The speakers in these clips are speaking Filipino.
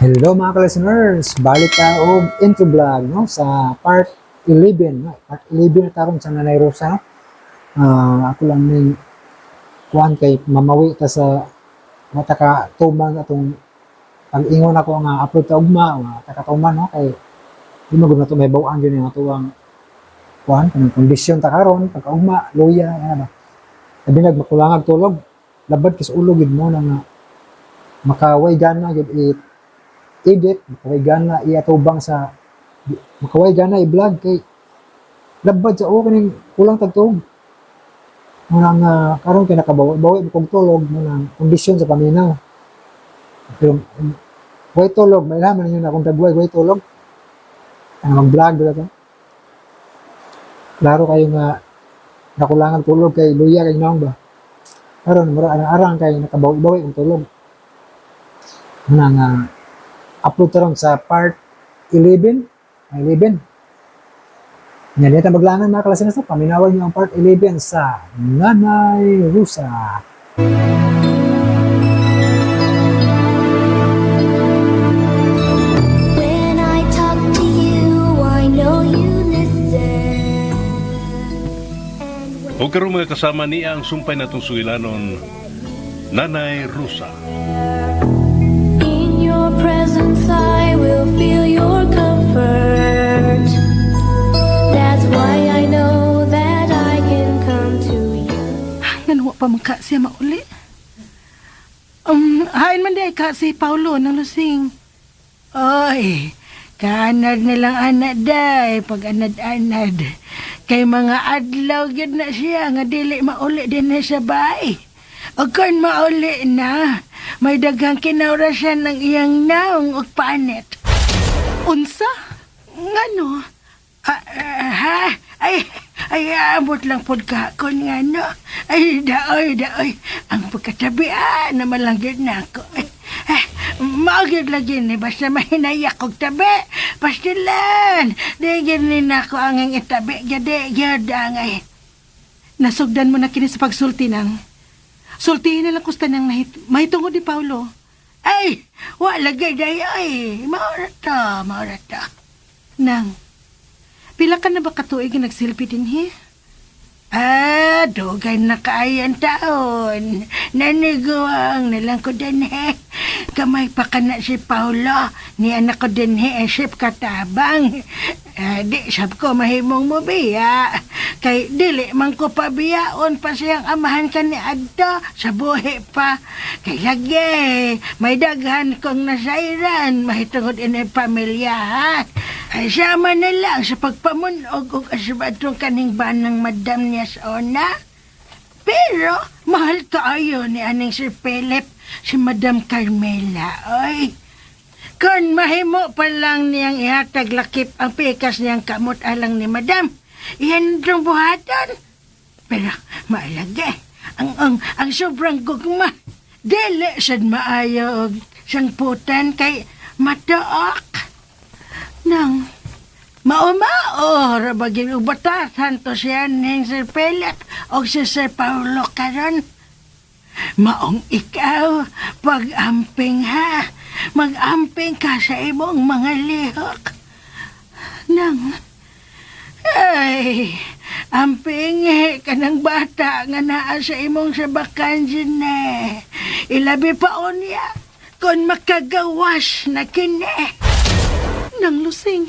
Hello mga ka-listeners! Balik ka og intro vlog no? Sa part 11. No? Part 11 na taron sa Nanay Rosa. Ako lang ning kuhan kay mamawi ta sa mata ka tuman atong pag-ingon ako nga upload ta ugma nga takatuman no kay di mo gud na to may bawaan gyud nga tuwang kuhan kanang kondisyon ta karon pagkaugma luya ana ba. Sabi nagmakulangag tulog labad kis ulo gid mo na nga makaway gana gid edit, makaway gana iatubang sa makaway gana i-vlog kay labad sa kining kulang tagtuog. Mga karon kay nakabawi kog tulog mga kondisyon sa paminaw. Pero way tulog, may laman ninyo na kung dagway way tulog. Ang mag-vlog dito ka. Klaro kayo nga nakulangan tulog kay luya kay naong ba. Karon mura arang kay nakabawi kog tulog. Nga upload taron sa part 11. Yan, dito maglangan mga klase na sa paminawag niyo ang part 11 sa Nanay Rosa. When I talk to you, I know you listen. O karon mga kasama niya ang sumpay natong suilanon, Nanay Rosa. In your presence, I will feel your comfort. That's why I know that I can come to you. Yan, wa pa magka siya mauli. Hain man di ka si Paulo ng lusing. Oy, kaanad nilang anak day, pag anad-anad. Kay mga adlaw yun na siya, nga dili mauli din na sa bay. O kung mauli na, may daghang kinaurasan ng iyang naong og panet. Unsa? Ngano? Ay, abot lang pod kakon nga, no? Ay, daoy. Ang pagkatabian na malanggit na ako. Maagid lagi ni, basta mahinayak kong tabi. Pastilan, digin ni na ako ang itabi. Gade, angay. Nasugdan mo na kini sa pagsulti nang. Sultihin na lang kusta nang mahitungod ni Paulo. Ay, wala gaday ay. Maurata. Nang, pila ka na ba katuig na nagsilpi din, he? Dugay na kaayang taon. Naniguang nalang ko din, he. Kamay pa ka na si Paulo. Ni anak ko din, he, sip katabang. Di sab ko mahimong mo biya. Kay dili man ko pabiyaon pa siyang amahan ka ni Adto sa buhi pa. Kay lagi, may daghan kong nasairan. Mahitungod inay pamilya, ha? Ay sama na lang sa pagpamunog o asibadong kaning banang madam niya sa una. Pero mahal kaayo ni aning si Philip, si Madam Carmela. Oy, kung mahimo pa lang niyang ihatag lakip ang pikas niyang kamot alang ni Madam, iyan itong buhaton. Pero maalagi, ang sobrang gugma, dili sad maayo og sang putan kay matuok. Nang maumao rabagin ubatasan to siya ning Sir Philip o si Sir Paulo karon. Maong ikaw, pag-amping ha. Mag-amping ka sa imong mga lihok. Nang, ay, amping ka ng bata nga naa sa imong sabakan dyan eh. Ilabi pa o niya kung makagawas na kini. Nang lusing.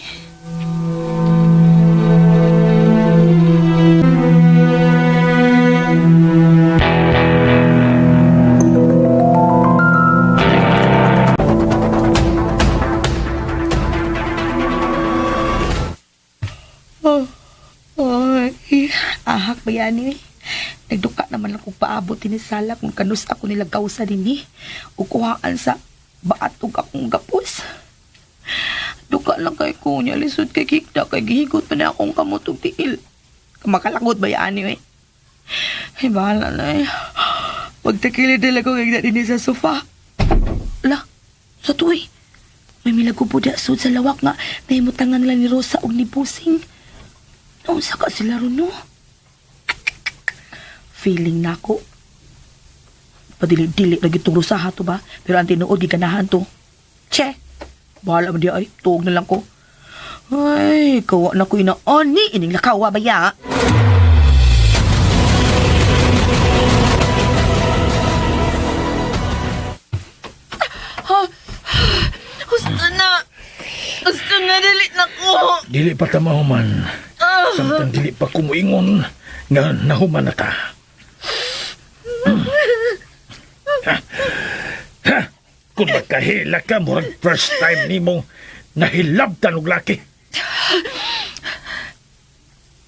Ahak ba yan eh? Nagduka naman lang kong paabot din sala kung kanus ako nila gawsa din eh. Ukuhaan sa baat ug akong gapos. Duka lang kay ko niya lisod kay kikda kay gihigot pa na akong kamot ug tiil. Kamakalagot ba yan eh? Ay, bahala na eh. Pagtakilid nila ko kay din sa sofa. Ala, sa tuwi. May milago po sud sa lawak nga nahimutangan nila ni Rosa og ni Pusing. Naunsa ka sila ron, no? Feeling na ako. Padili-dili lagi itong Rosaha to ba? Pero ang tinuod, giganahan to. Che! Bahala mo di ay. Tuog na lang ko. Ay, kawa na ko inaani. Ining lakawa ba ya? Gusto na. Gusto na, dali na ko. Dili pa ta mahuman. Samtang dili pa kumuingon nga nahuman na ta. Ha? Kung magkahila ka, murag first time ni mong nahilabtan og laki.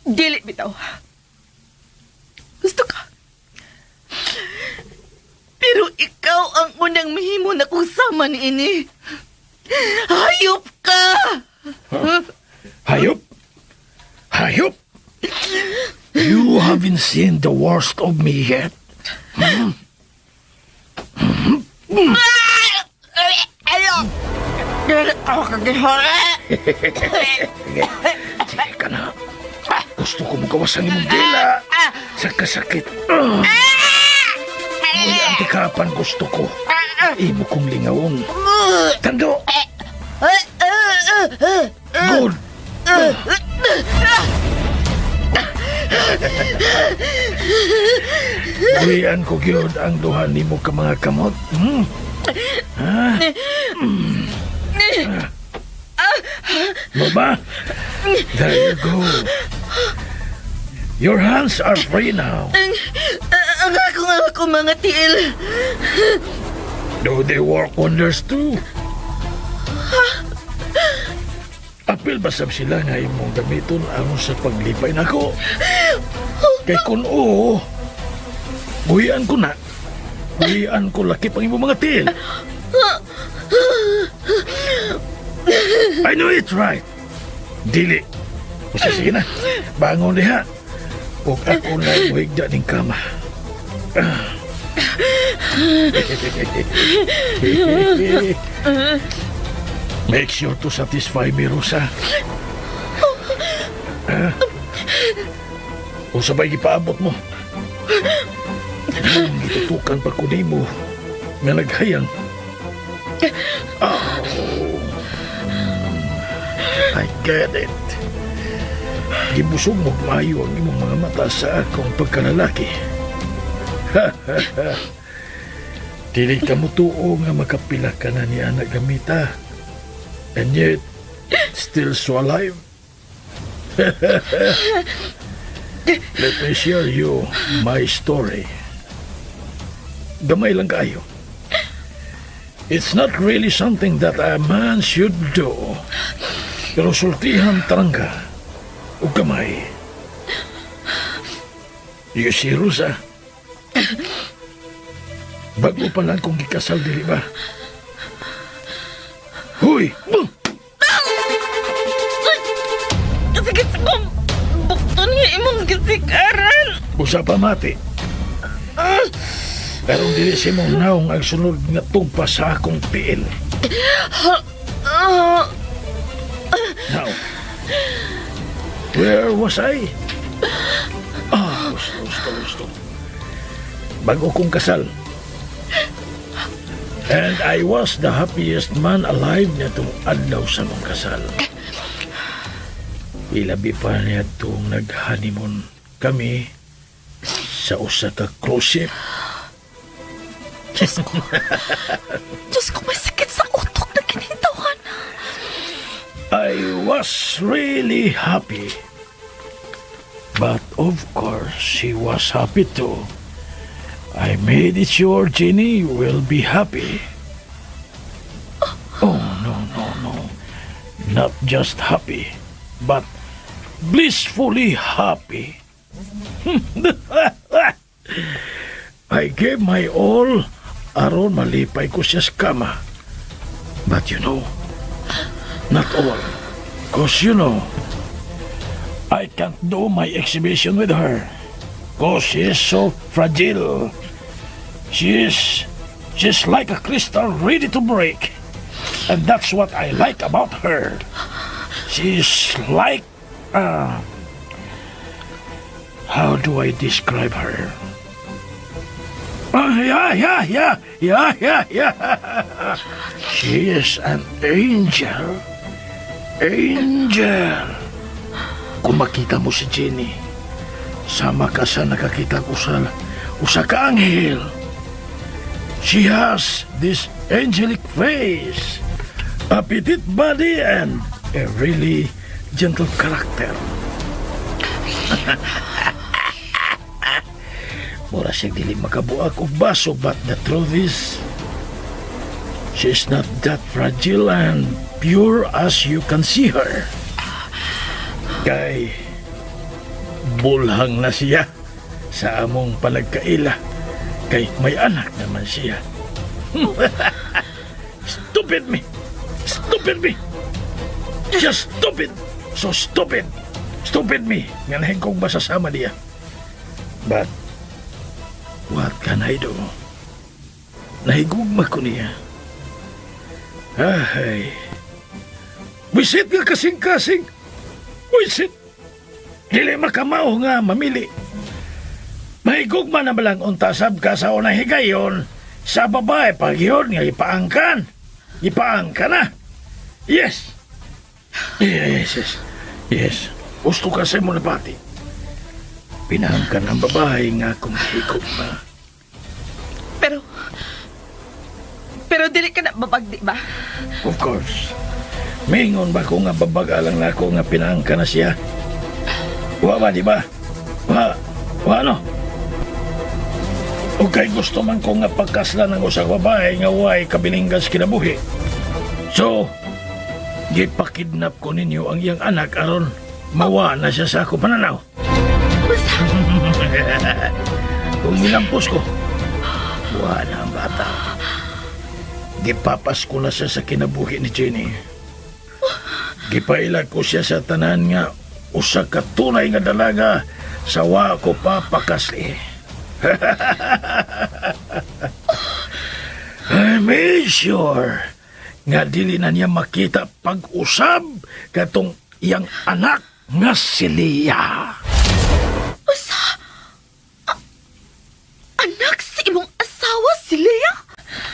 Dili bitaw. Gusto ka. Pero ikaw ang unang mahimo na kusama ni ini. Hayop ka! Hayop? Hayop? You haven't seen the worst of me yet. Dili ako kagihora. Sige ka na. Gusto ko magawasan imong dila sa kasakit. Muli ang tikapan gusto ko. Imo kong lingawon. Tando! Good! Buhian ko gyud ang duha nimo ka mga kamot. Ha? Mo ba? There you go. Your hands are free now. Ang ako mga tiil. Do they work wonders too? Apil ba sab sila nga imong gamiton aron sa paglipay nako? Kay kun oo, buhian ko na. Buhian ko laki pang imong mga til. I know it's right. Dili. O sige na, bangon diha. O ako na buhigda ning kama. Make sure to satisfy me, Rosa. O sabay gipaabot mo. Gitutukan pa ko mo nga naghayang. Oh, I get it. Gibusog mo maayo ang imong mga mata sa akong pagkalalaki. Dili ka mo tuo nga makapila ka na ni anak gamita. And yet, still so alive. Let me share you my story. Gamay lang kayo. It's not really something that a man should do. Pero sultihan tarangga o gamay. You see, Rosa? Bago pa lang kung gikasal, dili ba? Huy! Kasagit sa kong bukton nga imong kasikaran. Busa pa mati. Pero dili si mong naong ang sunod nga tugpa sa akong tiil. Now, where was I? Gusto. Bago kong kasal. And I was the happiest man alive na itong adlaw sa mong kasal. Ilabi pa niya itong nag-honeymoon kami sa usa ka cruise ship. Diyos ko, may sakit sa utok na kinitawan. I was really happy. But of course, she was happy too. I made it sure Jenny will be happy. Oh, no. Not just happy, but blissfully happy. I gave my all aron malipay ko siya sa kama. But you know, not all. Cause you know, I can't do my exhibition with her. Cause she is so fragile. She's like a crystal ready to break. And that's what I like about her. She's like, how do I describe her? Yeah. She is an angel. Angel. Kung makita mo si Jenny, sama ka sa nakakita ko sa usa ka anghel. She has this angelic face, a petite body, and a really gentle character. Mura siya dili makabuak og baso, but the truth is, she's not that fragile and pure as you can see her. Kay, bulhang na siya sa among palagkaila. Kay may anak naman siya. Stupid me! Stupid me! Just stupid! So stupid! Stupid me! Nganahin kong masasama niya. But, what can I do? Nahigugma ko niya. Ay. Wisit nga kasing-kasing. Wisit. Dili makamao nga mamili. Mahigugma na malang untasab ka sa unang higayon sa babae pag yun nga ipaangkan. Ipaangkan na. Yes. Yes. Gusto ka sa mo na pati. Pinaangkan ang babae nga kung higugma. Pero dili ka na babagdi ba? Of course. Mingon ba ko nga babagalang na ako nga pinaangkan na siya? Wa ba, di ba? Wa ano? O kay gusto man ko nga pagkasla ng usang babae nga way kabilinggas kinabuhi. So, gipakidnap ko ninyo ang iyang anak aron mawa na siya sa ako pananaw. Kung minampos ko, wala ang bata. Gipapas ko na siya sa kinabuhi ni Jenny. Gipailag ko siya sa tanan nga usa ka tunay nga dalaga sa wa ko papakasli. I made sure nga dili na niya makita pag-usab katong iyang anak nga si Leah. Anak si imong asawa si Leah?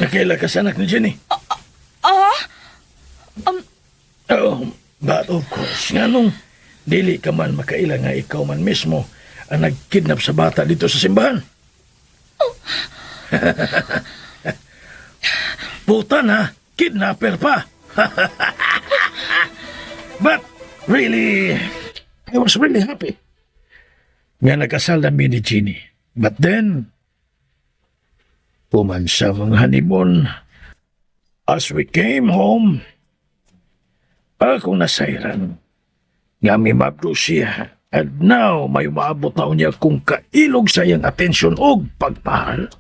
Nakailan ka sa anak ni Jenny? Oh, but of course, nga nung dili ka man makaila nga ikaw man mismo ang nagkidnap sa bata dito sa simbahan. Puta na, kidnapper pa. But really, I was really happy nga nagkasal na ni Jenny. But then, pumansa ang honeymoon. As we came home, akong nasairan nga may mabdo siya. And now, may umaabot na niya kung kailog sa iyang atensyon o pagpahal.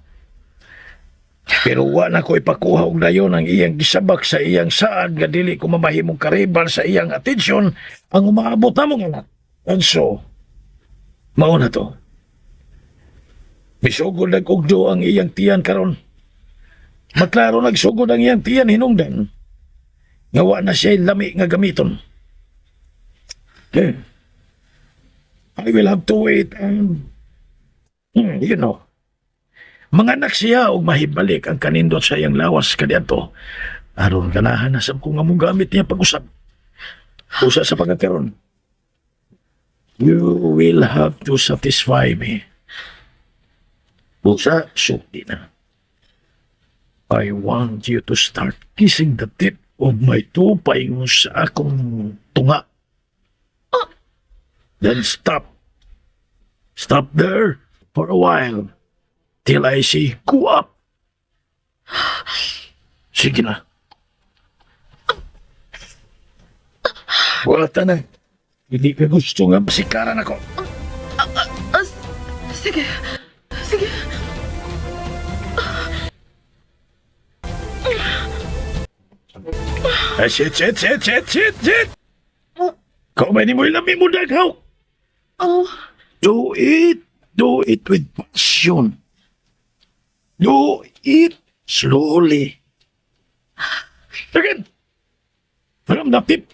Pero wala ko ipakuha og dayon ang iyang gisabak sa iyang saad nga dili ko mamahimong karibal sa iyang atensyon ang umaabot na mong anak. And so, mao na to. Misugod nag-ugdo ang iyang tiyan karon. Maklaro nagsugod ang iyang tiyan hinungdan. Ngawa na siya lami nga gamiton. I will have to wait and, manganak siya o mahibalik ang kanindot sa iyang lawas kadiadto. Aron ganahan na sa kung among gamit niya pag-usap. Usa sa pagkakaroon. You will have to satisfy me. Usa, sukti na. I want you to start kissing the tip of my two paingon sa akong tunga. Then stop. Stop there for a while till I say go up. Sige na. Wala na. Hindi ka gusto nga masikaran ako. Sige. Shit. Komedi mo ilami mo daghaw. Do it with passion. Do it slowly. Again. From the tip.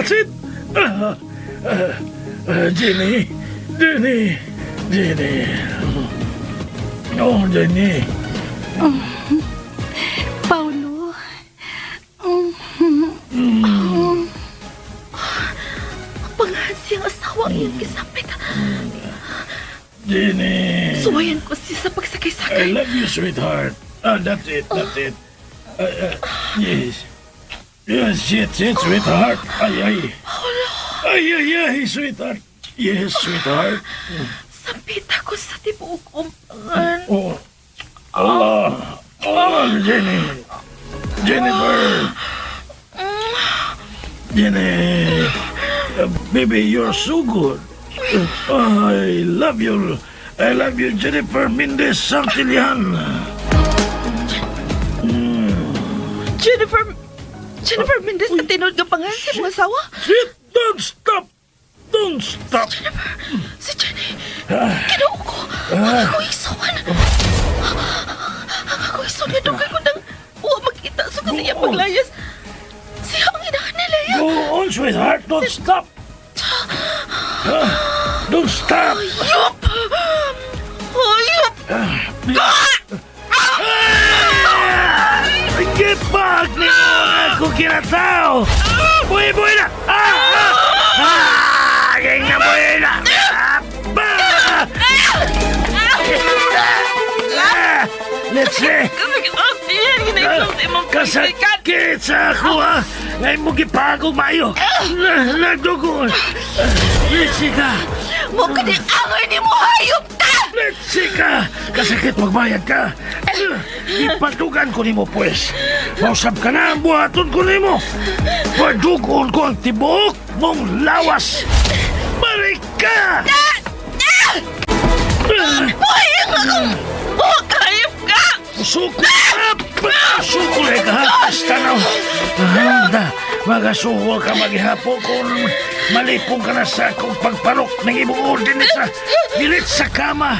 That's it! Jenny! Jenny! Jenny! Oh, Jenny! Paulo. Panghasi ang asawa ang iyong kisapit. Jenny! Suwayan ko siya sa I pagsakay-sakay. love you, sweetheart. That's it, that's it. Yes. Yes, sweetheart. Ay, sweetheart. Yes, sweetheart. Sampita ko sa tibuok umpangan. Oh, Allah. Oh, Jenny. Jennifer. Jenny. Baby, you're so good. I love you. I love you, Jennifer Mendez Santillan. Jennifer Mendez ka tinod ka panghasi mong asawa? Sit, don't stop. Don't stop. Si Jenny. Kinuo ko. Ang ako isuan. Ang ako isuan niya dugay ko nang uwa magkita sa kasi niya paglayas. Siya ang inahan nila yan. Go on, sweetheart. Don't stop. Don't stop. Hayop! Hayop! Get back, nino! Ako kinatao! Buhay na! Geng na buhay na! Let's see! Kasakit ang tiyan. Ginaisulti mong Kasakit sa ako, ha? Ngayon mo gipagong mayo! Nagdugo! Let's see ka! Mo ka din angay ni mo, hayop ka! Let's see ka! Kasakit magbayad ka! Ipatugan ko nimo pues! Mausap ka na ang buhaton ko nimo! Padugon ko ang tibok mong lawas! Balik ka! Buhay ang akong buhok, hayop ka! Suko ka! Suko ka! Basta na! Magasuko ka maghihapo kung malipong ka na sa akong pagparok ng ibong orden sa gilit sa kama!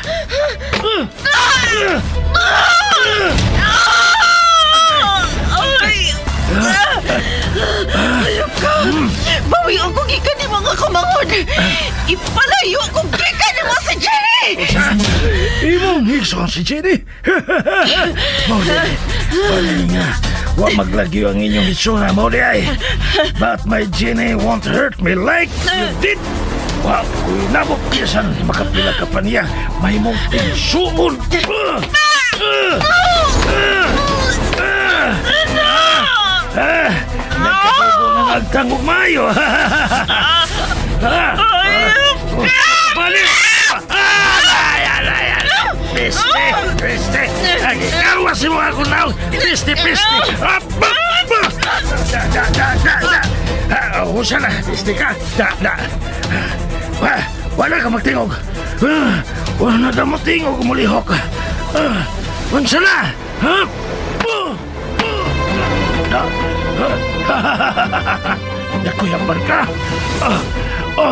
Hayop ka! Bawi ang kugikan ni mga kamangon! Ipalayo ang kugikan ni mga si Jenny! Imong higson si Jenny! Maulit nga, huwag maglagyo ang inyong hitsura, Maulit ay! But my Jenny won't hurt me like you did! Wow, kung nabok kiyasan, makapila ka pa niya, may mong tinsuon! Nagkatugo ng agtangog mayo! Balik! Piste! Agikawas mo ako now! Piste! Husa na! Piste ka! Wala ka magtingog! Wala ka magtingog! Umulihok! Unsa na! Nakuyapan ka!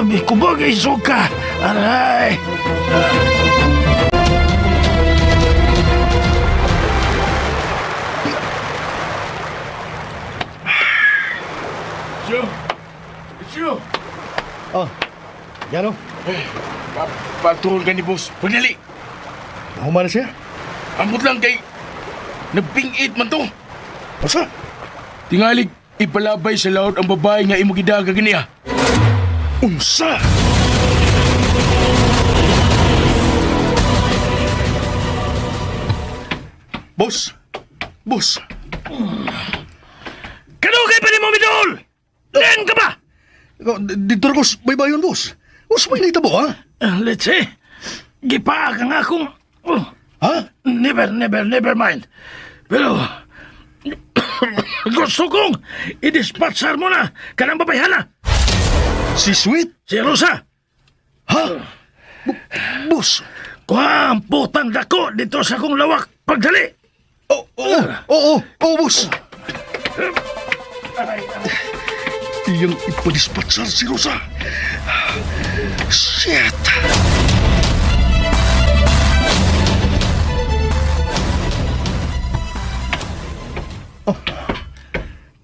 May kubagay suka! Aray! It's you! Oh, Yano, Pagtuhol ka ni boss. Pagdali! nahuman na siya. Ambot lang kay... Nagping-it man to. Basta, Tingalig, ipalabay sa laot ang babae nga imo gidaga ganiya. unsa? Boss! Boss! Kanugay pa ni mo, Midol! Len ka ba? Ikaw, dito ko may bayon, boss. Boss, may naitabo, ha? Let's see. Gipaag ang akong... Ha? Never mind. Pero... gusto kong i-dispatchar mo na kanang babayhana. Si Sweet? Si Rosa. Ha? Boss! Kuha ang putang dako dito sa akong lawak. Pagdali. Oo, boss. Iyang ipadispatsar si Rosa. Shit!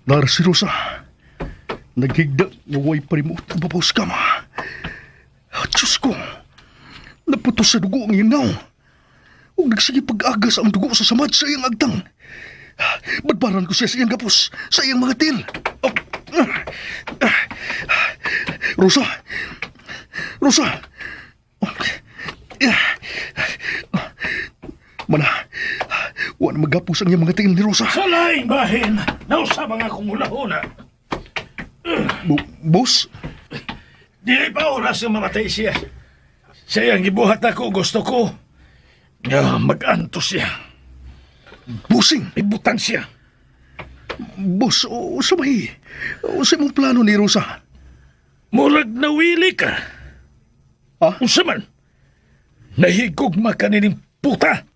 Dar si Rosa. Naghigda nga way parimot ang babaw sa kama. At Diyos ko, naputos sa dugo ang yangaw. Huwag nagsige pag-agas ang dugo sa samad sa iyang agtang. Badbaran ko siya sa iyang gapos, sa iyang mga til. Oh. Rosa! Rosa! Mana, wala magapos ang iyang mga til ni Rosa. Sa laing bahin, nausabang akong hula-hula. Boss? Dili pa oras na mamatay siya. Sayang gibuhat ako, gusto ko. Nga mag-anto siya. Busing! Ibutan siya. Boss, o sabay. O sa imong plano ni Rosa? Murag nawili ka. Ha? Unsa man? Nahigugma ka nining puta.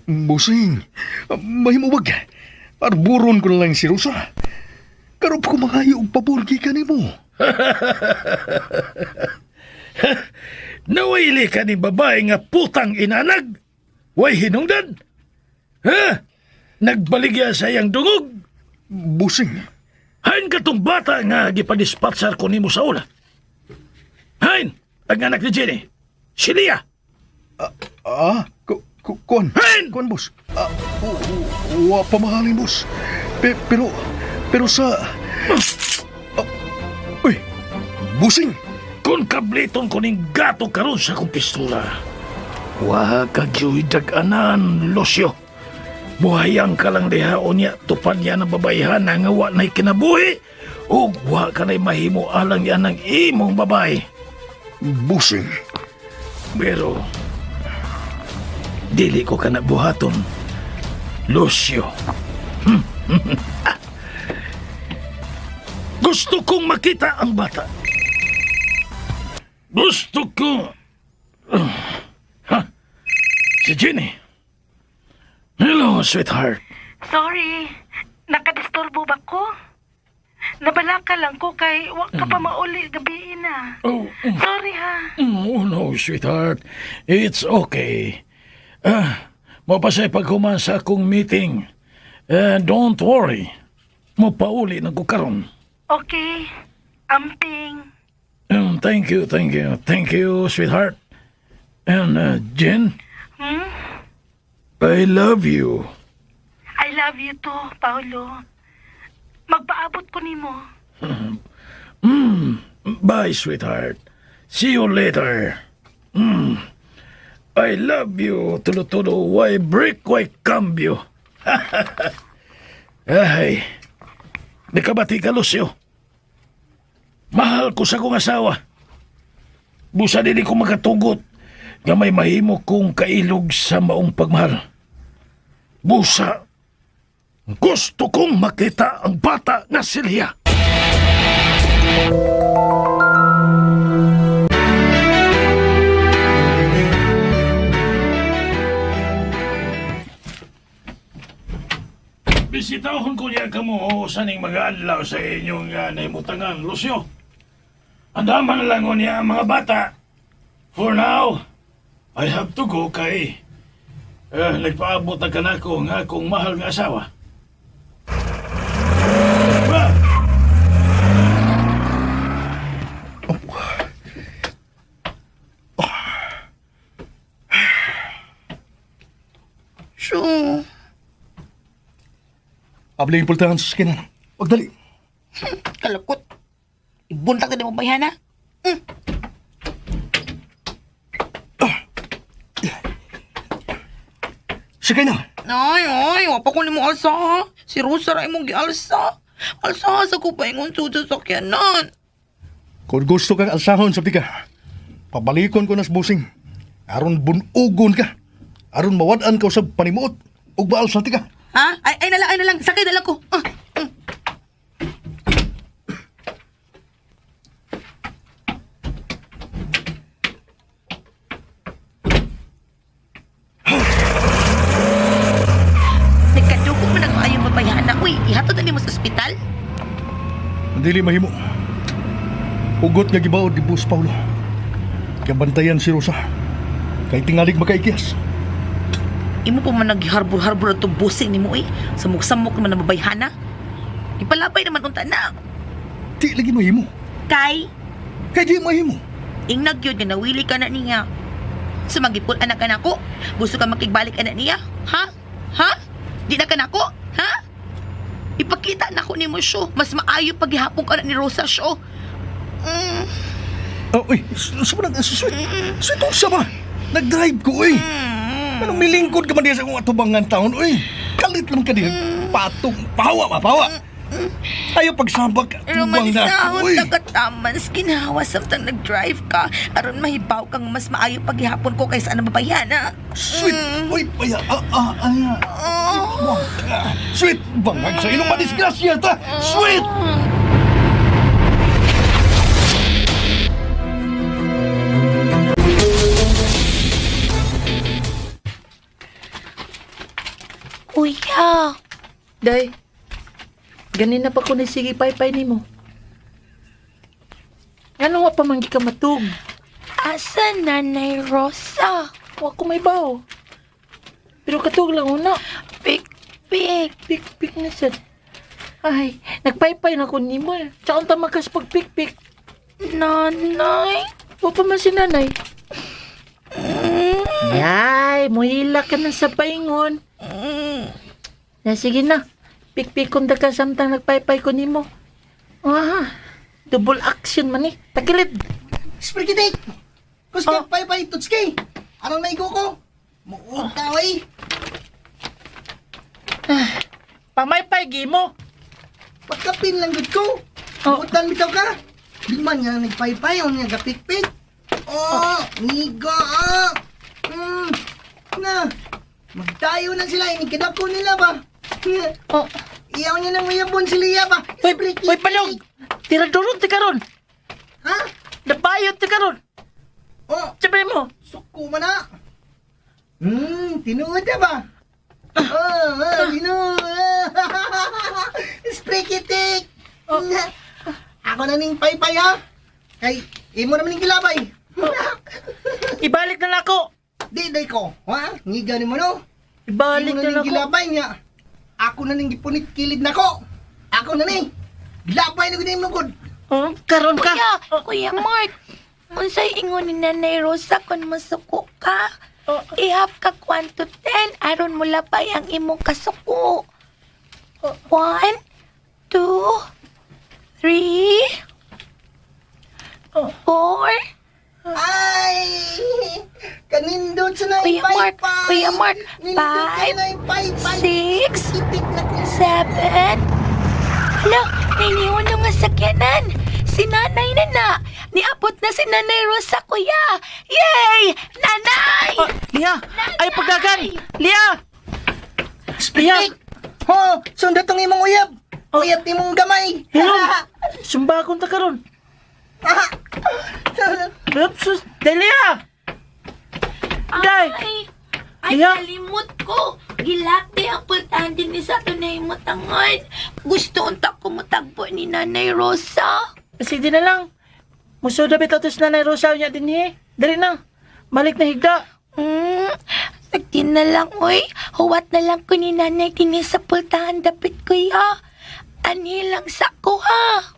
Busing, mahimuwag. Arburon ko na lang si Rosa. Karoon pa ko makayo og paborgi ka ni mo. Nawili ka ni babae nga putang inanag. Way hinungdan. Ha? Nagbaligya sa iyang dungog. Busing, Hain ka tong bata nga gipadispatsar ko nimo sa una. Hain, ang anak ni Jenny. Si Lia. kuan. Hain! Kuan, boss. Wa pamahalin, boss. Pero sa... Uy, busing. Kung kabliton ko ning gato karon sa kong pistola. Wa ka gyud dag-anan, Lucio. Buhayang ka lang lihaon niya, tupan niya ng babayhan na nga wa na'y kinabuhi. O wa ka na'y mahimo alang yan ng imong babay. Busing. Pero, dili ko ka nabuhaton, Lucio. Gusto kong makita ang bata. Gusto ko... Si Jenny. Hello, sweetheart. Sorry, nakadisturbo ba ko? Nabalaka lang ko kay wa ka pa mauli gabi na. Oh, Sorry ha. oh no, sweetheart. It's okay. Mapasay paghuman sa akong meeting. Don't worry. Mapauli na ko karon. Okay, amping. Thank you. Thank you, sweetheart. And, Jen, I love you. I love you too, Paolo. Magpaabot ko nimo. Bye, sweetheart. See you later. I love you, tulo-tulo. Why break, why cambio? Ay, di ka bati ka, Lucio. Mahal ko sa kong asawa. Busa din ko makatugot nga may mahimo kong kailog sa maong pagmahal. Busa, gusto kong makita ang bata na si Lia. Bisitahon ko niya kamo sa ning mga adlaw sa inyong naimutangan, Lucio. Andaman lang ko niya ang mga bata. For now, I have to go kay nagpaabot na kanako nga akong mahal nga asawa. Sure. Abli yung pultahan sa skinan. Pagdali. Kalakot. Ibuntag na mo bayhan ha? Sige na. Ay, wapa ko ni mo alsa ha? Si Rosa rin mong gialsa. Alsa sa ko pa ingon sa sakyanan. Kung gusto kang alsahon sa ka, pabalikon ko na sa busing. Aron bunugon ka. Aron mawadaan ka sa panimuot. Ug baal sa tika. Ha? Ay na lang. Sakay na lang ko. Nagkadugo mo nang ayong babayaan na. Uy, ihatod na mo sa ospital? Dili mahimo. Ugot nga gibaod ni Boss Paulo. Kabantayan si Rosa. Kay tingalig makaikyas. Imo pa man nagharbor-harbor at busing ni mo eh. Samok-samok naman na babayhana. Ipalabay naman unta na. di lagi mahimo. Kay, Kaya di mahimo. ingnag yun nga nawili ka na niya. Sumagipon anak ka na ko. Gusto ka makigbalik anak niya? Ha? Ha? Di na ka na ko? Ha? Ipakita na ko ni mo siyo. Mas maayo paghihapon ka na ni Rosa siyo. Uy, saan na, sweet. Sweet, unsa ba? Nag-drive ko, uy. Anong milingkod ka man diya sa akong atubangan taon, uy. Kalit lang ka diya. Patong, pahawa ba, pahawa. Ayaw pagsambag, tubang na ako, uy. Romanisahon tagataman. Ginawa samtang nag-drive ka. Aron mahibaw kang mas maayo paghihapon ko kaysa na mabayan, ha? Sweet, uy, paya, Sweet, bangag sa ilong madisgrasya ta. Sweet! Kuya. Day, ganin na pa ko na sige pay-pay ni mo. Ano nga pa manggi ka matug? Asa Nanay Rosa? Wa ko may baw. Pero katug lang una. Pik-pik. Pik-pik na sad. Ay, nagpay-pay na ko ni mo. Saan ta makas pag-pik-pik? Nanay. Wa pa man si nanay. Yay, muhila ka na sa paingon. Na sige na. Pik-pik kung da ka samtang nagpay-pay ko ni mo. Double action man eh. Takilid. Sprikitik! Kuska, pay, tutski! Anong naigo ko? Muog ka, oy! Pamay-pay gimo. Pagkapin lang gud ko! Oh. Butan bitaw ka! Di man nga nagpay-pay, o nga gapik-pik! Oh, niga! Na! Magtayo na sila, inikidap ko nila ba? Oh. Iyaw niya nang uyabon si Lia ba? Uy, palong! Tira durot ti karon. Ha? Nabayot ti karon. Oh, Sabi mo. suko man na! Tinuod na ba? Tinuod! Sprikitik! Ako na ning pay-pay ha! Kay, imo naman ning kilabay! Ibalik na nako. Di ko, ha? Ngiga ni mo no? Ibalik Imo na na ning nako. kilabay niya! Ako na ning gipunit kilid na ko! Ako na ni! Gilabay na gud imong gud! Karon ka. Kuya Mark. Unsay ingon ni Nanay Rosa kung masuko ka? Ihap ka 1 to 10 aron mo lapay ang imong kasuko. 1, 2, 3, 4. Ay! Kanindot sa nai Kuya Mark, pay-pay! Kuya Mark, Nindot ka 5, nai pay-pay! 6, Ipik na ko! 7. Hala, nainiwan nga sakyanan. Si Nanay na. Niabot na si Nanay Rosa, kuya. Yay! Nanay! Lia, ay pagdagan. Lia. Sprikitik! Ho! Sundat ang imong uyab! Uyab imong gamay! Hilom. Sumbakon ta karon. Upsus, Delia. Day. Ay, Lia. kalimut ko. Gilati ang pultahan din ni sa tunay mo tangon. Gusto unta ko matagpo ni Nanay Rosa. Sige na lang. Muso da bitatos na na Rosa niya din eh. Dali na. Balik na higda. Sagdi na lang, oy. Huwat na lang ko ni Nanay din sa pultahan dapit kuya. Ani lang sa ko, ha?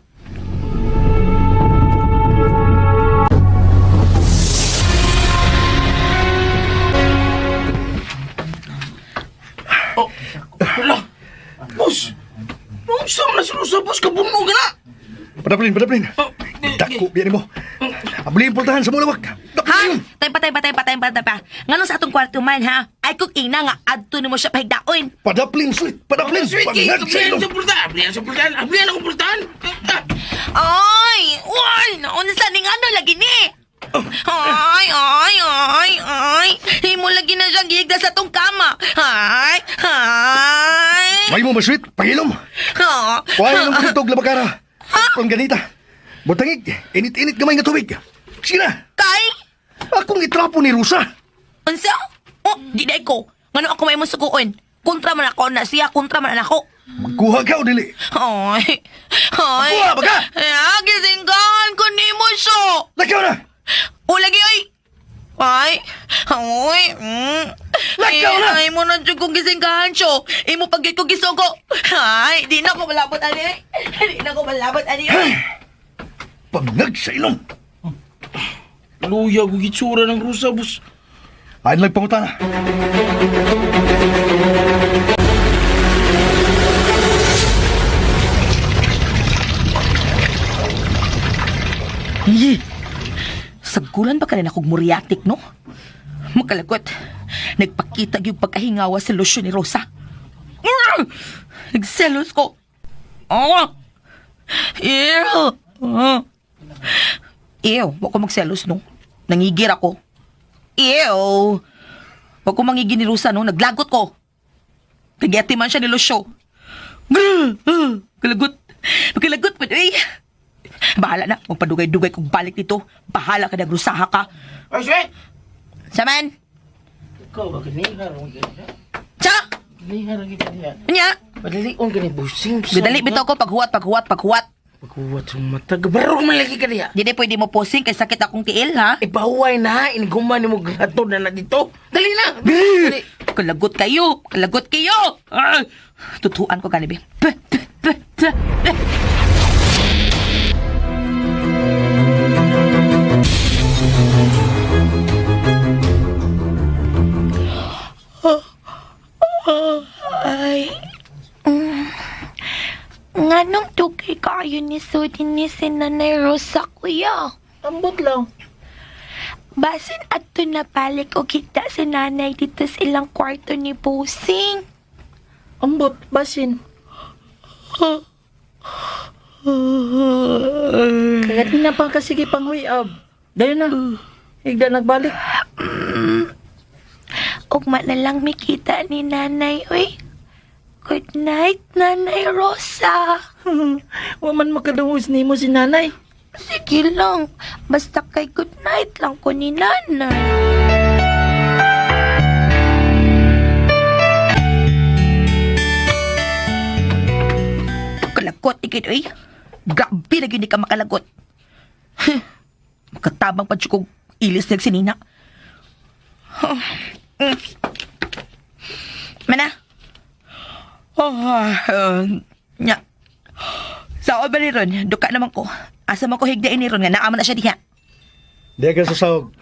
Boss! Nung saan na sinusa, boss? Kabuno ka na! Padaplin. Dako, biyan mo. Abli yung pultahan sa mulawak. Ha? Tay pa. Ngano sa atong kwarto man, ha? Ay kung ina nga, adto ni mo siya pahigdaon. Padaplin, sweet. Padaplin. Bangag sa ilong. Ablihan ako pultahan! Ay! Uy! Nauna sa ning ano lagi ni! Ay! Himo lagi na siyang gihigda sa tong kama. Ay! May mo ba, sweet? Pangilom. Kuhain ng kutog labakara. Kung ganita. Butangig, init-init gamay nga tubig. Sige na. Kay? Akong itrapo ni Rosa. Unsa? Oh, di day ko. Ngano ako may masukuon? Kontra man ako na siya, kontra man ako. Magkuha ka o dili. Ay! Magkuha ba ka? Gisinggahan ko ni mo siya! Lakaw na. O lagi ay! Ay! Lakaw na! Ay mo na dyan kong gising ka, Hancho. Ay mo pag ko gisugo. Ay, di na ko malabot, ani. Di na ko malabot, ani. Pangag sa ilong. Luya, gugitsura ng rusa, boss. Ay, nagpangutana. Ye, sagkulan ba ka rin akong muriatik, no? Makalagot, nagpakita yung pagkahingawa sa lusyon ni Rosa. Nagselos ko. Ew! Ew, wag ko magselos, no? Nangigir ako. Ew! Wag ko mangigin ni Rosa, no? Naglagot ko. Nageti man siya ni Lucio. Kalagot. Magkalagot pa, eh. Bahala na. Magpadugay-dugay kung balik dito. Bahala ka, nagrusaha ka. Ay, sweet! Saman! Ikaw ba ganihar ang ganyan? Sa! Ganihar ang ganyan. Anya! Padalion ka ni busing. Bidali bitaw ko paghuwat. Pagkuwat sa mata. Gabarong man lagi ka niya. Di na pwede mo posing kay sakit akong tiil, ha? Ipahuway na. Iniguman ni mo gato na dito. Dali na. Dali. Kalagot kayo! Kalagot kayo! Ah! Tutuan ko kanibi. Ay. Nganong tugay kayo ni Sudin ni si Nanay Rosa, kuya? Ambot lang. Basin ato na balik o kita si nanay dito sa ilang kwarto ni Pusing. Ambot, basin. Kaya di na pang kasigi pang huyab. Dayo na. Higda nagbalik. Ugma na lang mikita ni nanay, uy. Good night, Nanay Rosa. Waman makadungos ni mo si nanay. Sige lang. Basta kay good night lang ko ni nanay. Kalagot, ikit, uy. Grabe na gini ka makalagot. Makatabang pa kong ilis na sinina. Mana? Nya. Sa ba ni ron? Duka naman ko. Asa mo ko higdain ni ron nga naaman na siya diha. Di ka sasawag.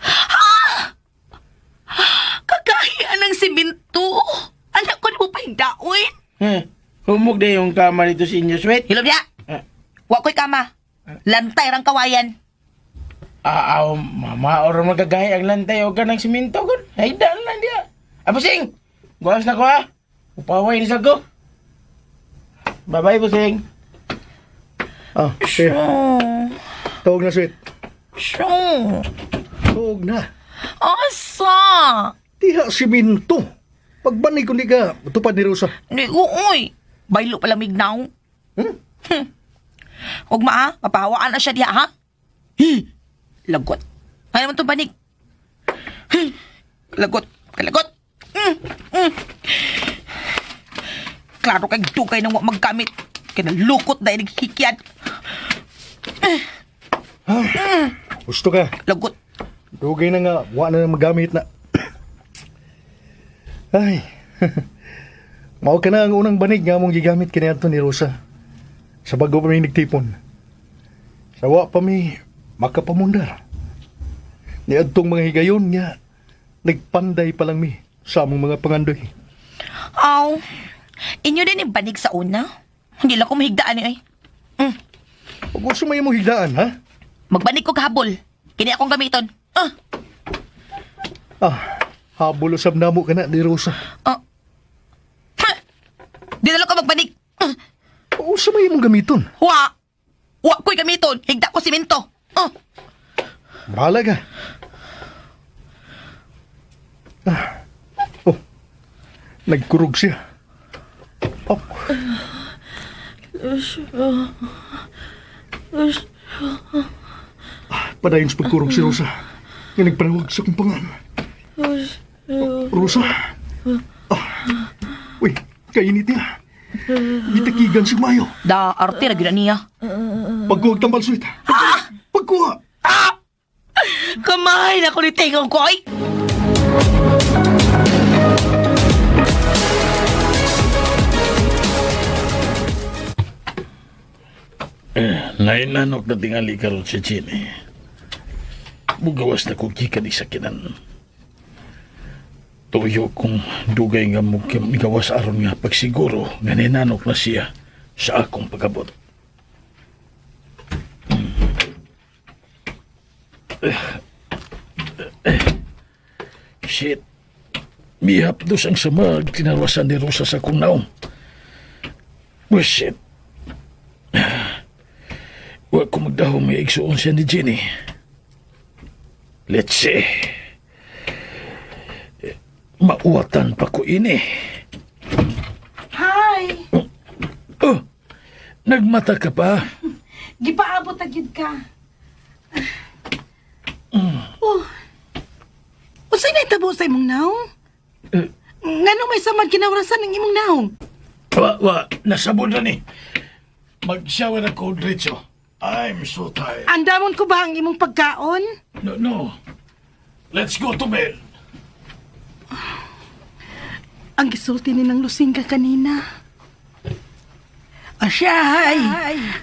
Kagahian ng simento. Anak ko ni mo pa higdaoy. Humog na yung kama nito sa inyo, sweet. Hilom niya. Wa ko'y kama. Lantay rang kawayan. Mama, orang magagahi ang lantay o ka ng siminto ko. Ay, daan lang diya. Pusing! Guwas na ko, ha? Upaway ni Sago. Bye-bye, Pusing. Ah, okay. Tawag na, sweet. Sure. Tawag na. Asa? Diha siminto. Pagbanay ko ni ka, tupad ni Rosa. Di ko, uy. Baylo pala mignaw. Huwag ma, mapahawaan na siya diha, ha? Lagot. Ano naman itong banig? Lagot. Kalagot. Klaro kay dugay nang wa magkamit. Kinalukot na inaghikiyan. Gusto ka. Lagot. Dugay na nga, wa na magamit na. Ay, mao ka na ang unang banig nga mong gigamit kinayato ni Rosa. Sa bago pa may nagtipon. Sa wa pa may makapamundar. Ni adtong mga higayon nga, nagpanday pa lang mi sa among mga pangandoy. Aw, inyo din yung banig sa una. Hindi lang ko mahigdaan eh. Huwag mo sumay mo higdaan, ha? Magbanig ko kahabol. Kini akong gamiton. Habol usab namo ka na ni Rosa. Di na lang ko magbanig. O sumay mong gamiton. Wa ko'y gamiton. Higda ko simento. Bahala ka. Oh, nagkurog siya. Oh. Padayon sa pagkurog si Rosa. Nga nagpanawag sa kong pangan. Rosa? Uy, kainit niya. Gitakigan si Mayo. Da, arte na gina niya. Pagkuhag tambal suwit. Pagkuha! Kamay na ko ni tingong ko, ay! Nainanok na tingali karon si Jenny. Mugawas na kong gikan isakinan. Tuyo kong dugay nga gawas aron nga pagsiguro nga ninanok na siya sa akong pagabot. Shit. Mihapdos ang sama tinarwasan ni Rosa sa akong naong. Oh, shit. Huwag ko magdahong may igsuon siya ni Jenny. Let's see. Mauwatan pa ko ini. Hi! Oh, nagmata ka pa? Gipaabot agad ka. Oh. Unsay na itabo sa imong naong? Nganong may samad kinawrasan ng imong naong? Nasabon na ni. Mag-shower ako diretso. I'm so tired. Andamon ko ba ang imong pagkaon? No. Let's go to bed. Ang gisulti ni ng Lusinga kanina. Asyahay,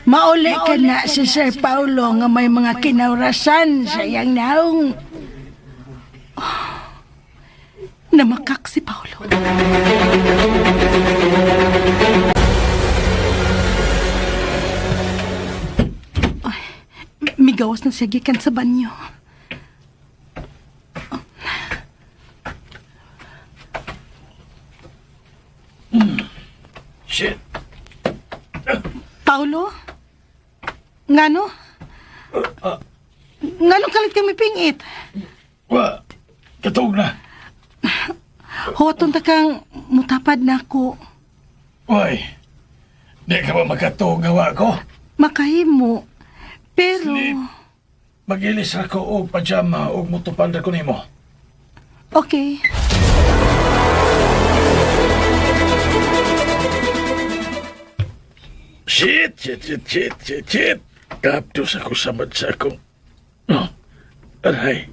mauli ka na si Sir Paulo nga may mga kinawrasan sa iyang naong. Namakak si Paulo. Ay, migawas na siya gikan sa banyo. Shit. Paulo? Ngano? Ngano kalit kami pingit? Katog na. Huwaton ta kang mutapad na ako. Why? Di ka ba makatog gawa ko? Makahimo. Pero... Sleep. Magilis ako og pajama og mutupad ko nimo. Okay. Shit. Kaptos ako samad sa akong... No. Aray.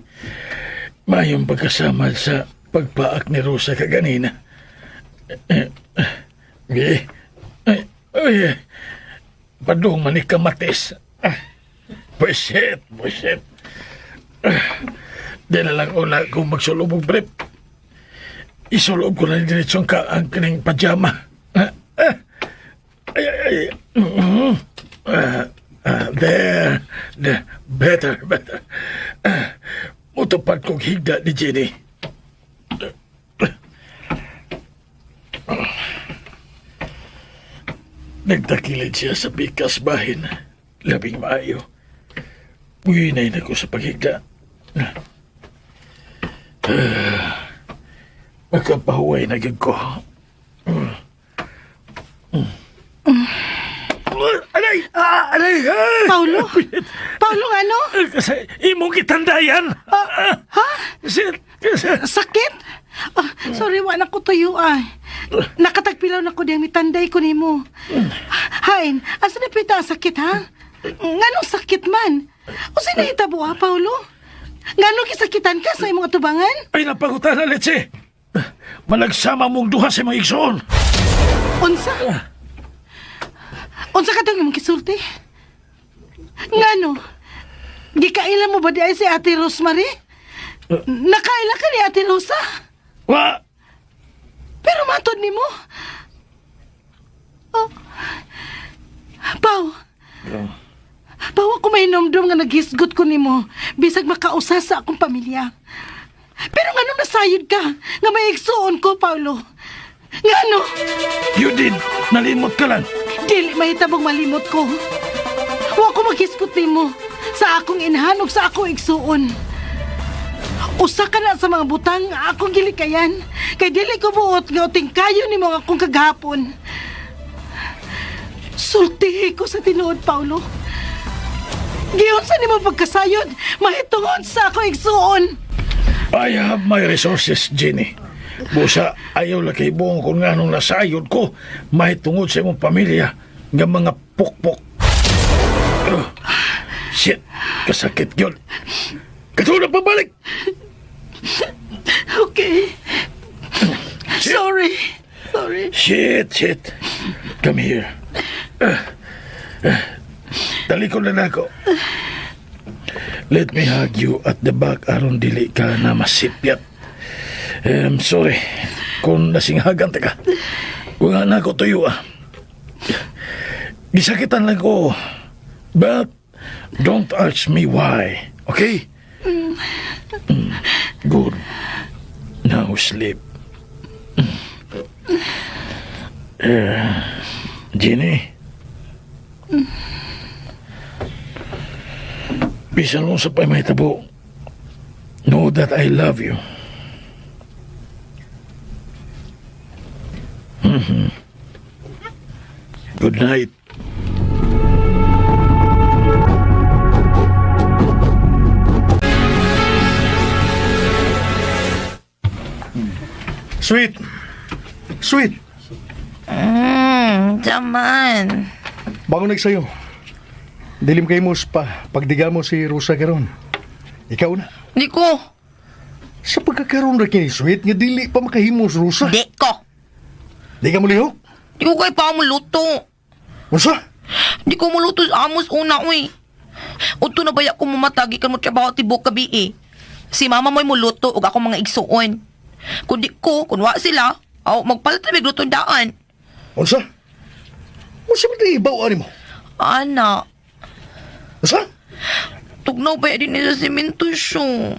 Mayong pagkasamad sa pagpaak ni Rosa kaganina. Padung manikamatis. Buisit. Di na lang una kung magsulob og brief. Isulob ko na diretsong ka ang kining pajama. There. Better. Mutupad kong higda ni Jenny. Nagtakilid siya sa pikas bahin. Labing maayo. Uwinay na ko sa paghigda. Magkapahuway na gid ko. Aray! Paulo? Paulo, ano? Kasi imong kitandayan. Ha? Sakit? Sorry, wala ko tuyo Nakatagpilaw na ko diyang mitanday ko nimo. Hain, asa na pita ang sakit ha? Nganong sakit man? O sinahitabo Paulo? Nganong kisakitan ka sa imong atubangan? Ay, napagutan na, Letsi. Malagsama mong duha sa mga igsoon. Unsa? Unsa ka itong imong kisulti? Ngano? Gikaila mo ba di ay si Ate Rosemary? Nakaila ka ni Ate Rosa? Pero matod ni mo. Oh. Pao, ako may nomdom nga naghisgot ko ni mo. Bisag makausa sa akong pamilya. Pero ngano nasayod ka nga may igsuon ko, Paulo? Ngano? You did. Nalimot ka lang. Dili mahitabong malimot ko. Wa ko maghisgot ni mo sa akong inhanog sa akong igsuon. Usa ka na sa mga butang nga akong gilikayan. Kay dili ko buot nga uting kayo ni mga akong kagahapon. Sultihi ko sa tinuod, Paulo. Giyon sa nimo pagkasayod, mahitungod sa akong igsuon. I have my resources, Jenny. Busa, ayaw lang kay buong kung nga nung nasayod ko, mahitungod sa imong pamilya nga mga pukpok. Shit, kasakit yun. Katulad pabalik! Okay. Sorry. Shit. Come here. Talikod na nako. Let me hug you at the back aron dili ka na masipyat. Sorry kung nasinghagan ta ka. Kung nga na ko tuyo Gisakitan lang ko. But don't ask me why. Okay? Good. Now sleep. Jenny? Bisan mo sa pa'y may tabo. Know that I love you. Good night. Sweet! Sweet! Daman. Bago nagsayo. Dilim kay Mus pa. Pagdiga mo si Rosa karon. Ikaw na. Di ko. Sa pagkakaroon na kini Sweet, nga dili pa makahimos Rosa. Di ko. Di ka mulihok? Di ko kay pa muluto. Unsa? Di ko muluto sa amos una, uy. Uto na baya ko mamatagi ka mo trabaho tibok gabi eh. Si mama mo'y muluto ug ako mga igsuon. Kung di ko, kung wa sila, magpalit na bigluto daan. Unsa? Unsa ba di ibaw mo? Ana, Unsa? tugnaw ba din sa simento siyo.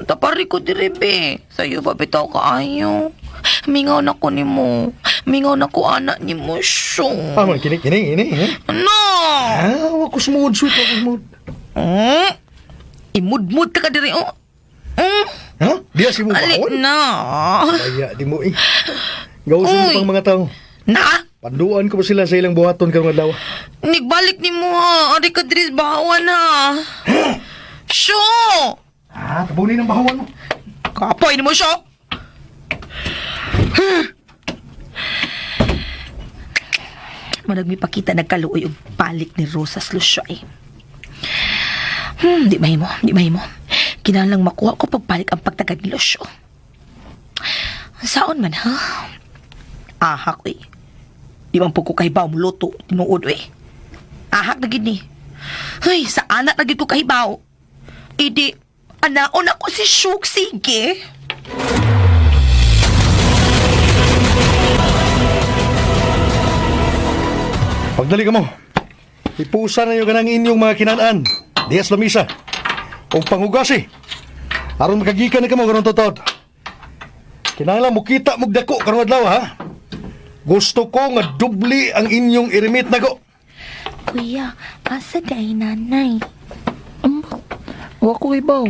Tapari ko diribe. Sa'yo ba bitaw kaayo? Mingaw na ko ni mo. Mingaw na ko anak ni mo siyo. Man, kini. Ano? Wag ko sumud, Sweet. Wag ko sumud. Imud-mud ka diri, oh. Ha? Diya si mo Ali bawal? na. Kaya, di mo Gawin mo Uy. pang mga tao. Na? Panduan ko ba sila sa ilang buhaton karong adlaw? Nigbalik ni mo ha. Ari ka diri sa bahawan ha. Syo! Tabunin ang bahawan mo. Kapoy ni mo siya. Manag mi pakita nagkaluoy og balik ni Rosas Lucia eh. Di mahimo. Kinahanglang makuha ko pagbalik ang pagtagad ni Lucio. Saon man ha? Ahak eh. Di man po ko kahibaw mo luto, tinuod eh. Ahak na gid ni. Ay, sa anak na gid ko kahibaw. Idi, anaon ako si Shuk, sige. Pagdali ka mo. Ipusa na yung kanang inyong mga kinanaan. Diyas lamisa. O panghugasi. Aron makagikan na ka mo karong totod. Kinahanglan mo kita mo dako karong adlaw ha. Gusto ko nga dubli ang inyong irimit na ko. Kuya, asa day nanay? Wa ko ibaw.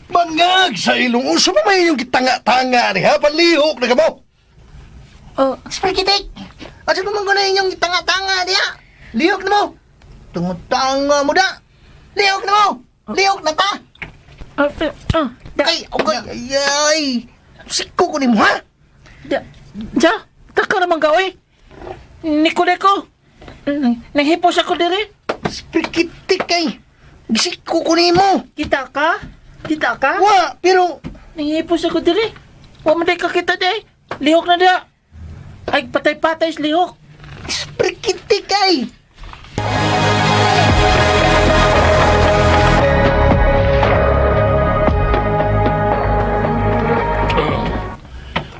Bangag sa ilong uso pa may inyong kitanga-tanga ni ha. Palihok na ka mo. Spikitik! Asa pa man ko na inyong tanga-tanga diya? Lihok na mo! Tanga mo da! Lihok na mo! Lihok na ta! Okay, ay! Siko ko ni mo, ha? Taka naman ka, oy. Nikoleko. Nanghipos ako diri. Spikitik kay! Gisiko ko ni mo! Kita ka? Wa! Pero... Nanghipos ako diri. Wa man day ka kita day. Lihok na dia. Ay, patay-patay sa lihok. Spikitik kay!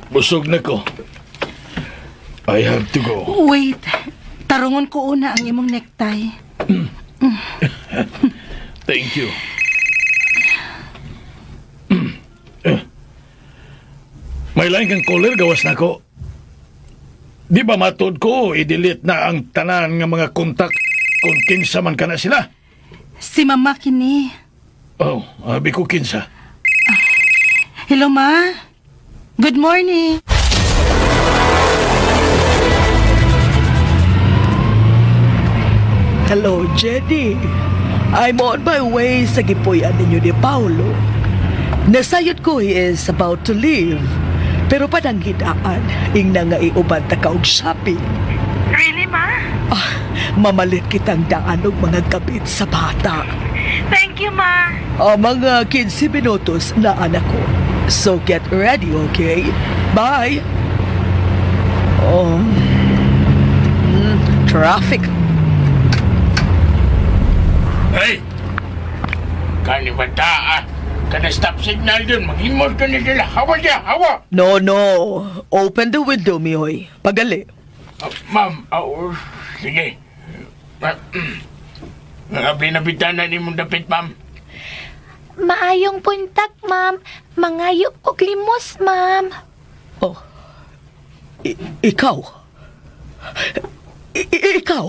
Busog na ko. I have to go. Wait, tarungon ko una ang imong necktie. Thank you. May lain kang collar, gawas na ko. Di ba matod ko, i-delete na ang tanan ng mga kontak kung kinsa man ka na sila? Si Mama kini. Oh, abi ko kinsa. Hello, Ma. Good morning. Hello, Jenny. I'm on my way sa gipuyan ninyo ni Paulo. Nasayot ko he is about to leave. Pero pananghidaan, ing na nga iuban ta kaog shopping. Really, Ma? Mamalit kitang daan og mga kabit sa bata. Thank you, Ma. Mga 15 minutos na anak ko. So get ready, okay? Bye! Traffic. Hey! Kani bata, kada stop signal dun, mag-imod ka na sila. Hawa siya, hawa! No, no. Open the window, Mihoy. Pagali. Ma'am, sige. Nangabli na bitana ni mong dapit, ma'am. Maayong puntak, ma'am. Mangayo og limos, ma'am. Oh. Ikaw? Ikaw?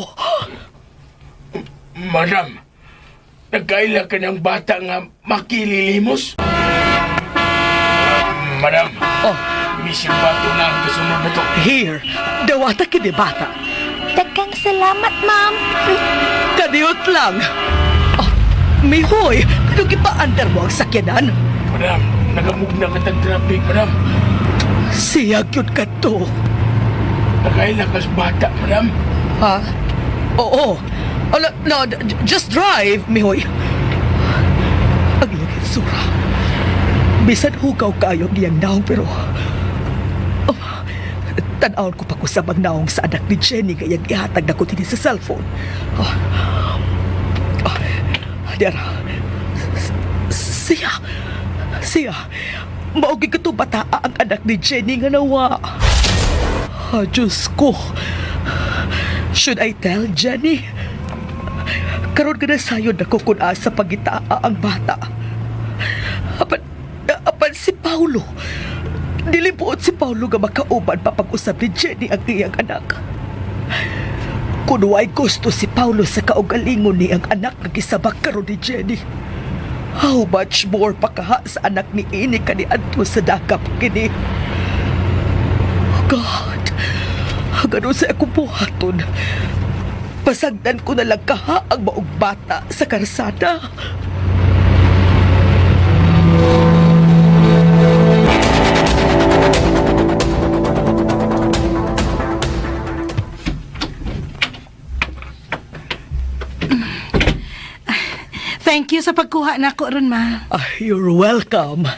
Madam, nagkaila ka ng bata nga makililimos? Madam, Oh, mission bato na ang kasunod na to. here. Dawata ka ni bata. Daghang salamat, ma'am. Kadiot lang. Oh, Mihoy, ano gipaandar mo ang sakyanan? Madam, nagamugna ka tag traffic, madam. Siyag yun ka to. Nagkaila ka sa bata, madam. Ha? Oo. Oh, no, just drive, Mihoy. Ang iyang sura. Bisan hugaw kayo niyang naong pero... Oh, tanawon ko pa ko sa magnaong sa anak ni Jenny kaya ihatag na ko tini sa cellphone. Oh, oh, Diara. Siya. Maugig ko bata ang anak ni Jenny nga nawa. Diyos ko. Should I tell Jenny? Karon ka na sayod na kukuna sa pagitaa ang bata. Apan si Paulo. Nilibuot si Paulo nga makauban pa pag-usap ni Jenny ang iyang anak. Kunuay gusto si Paulo sa kaugalingon ni ang anak na gisabak karon ni Jenny. How much more pakaha sa anak ni ini kani adto sa dakap kini. God, gano'n sa akong buhaton. Pasagdan ko na lang kaha ang maong bata sa karsada. Thank you sa pagkuha na ko ron, ma. You're welcome.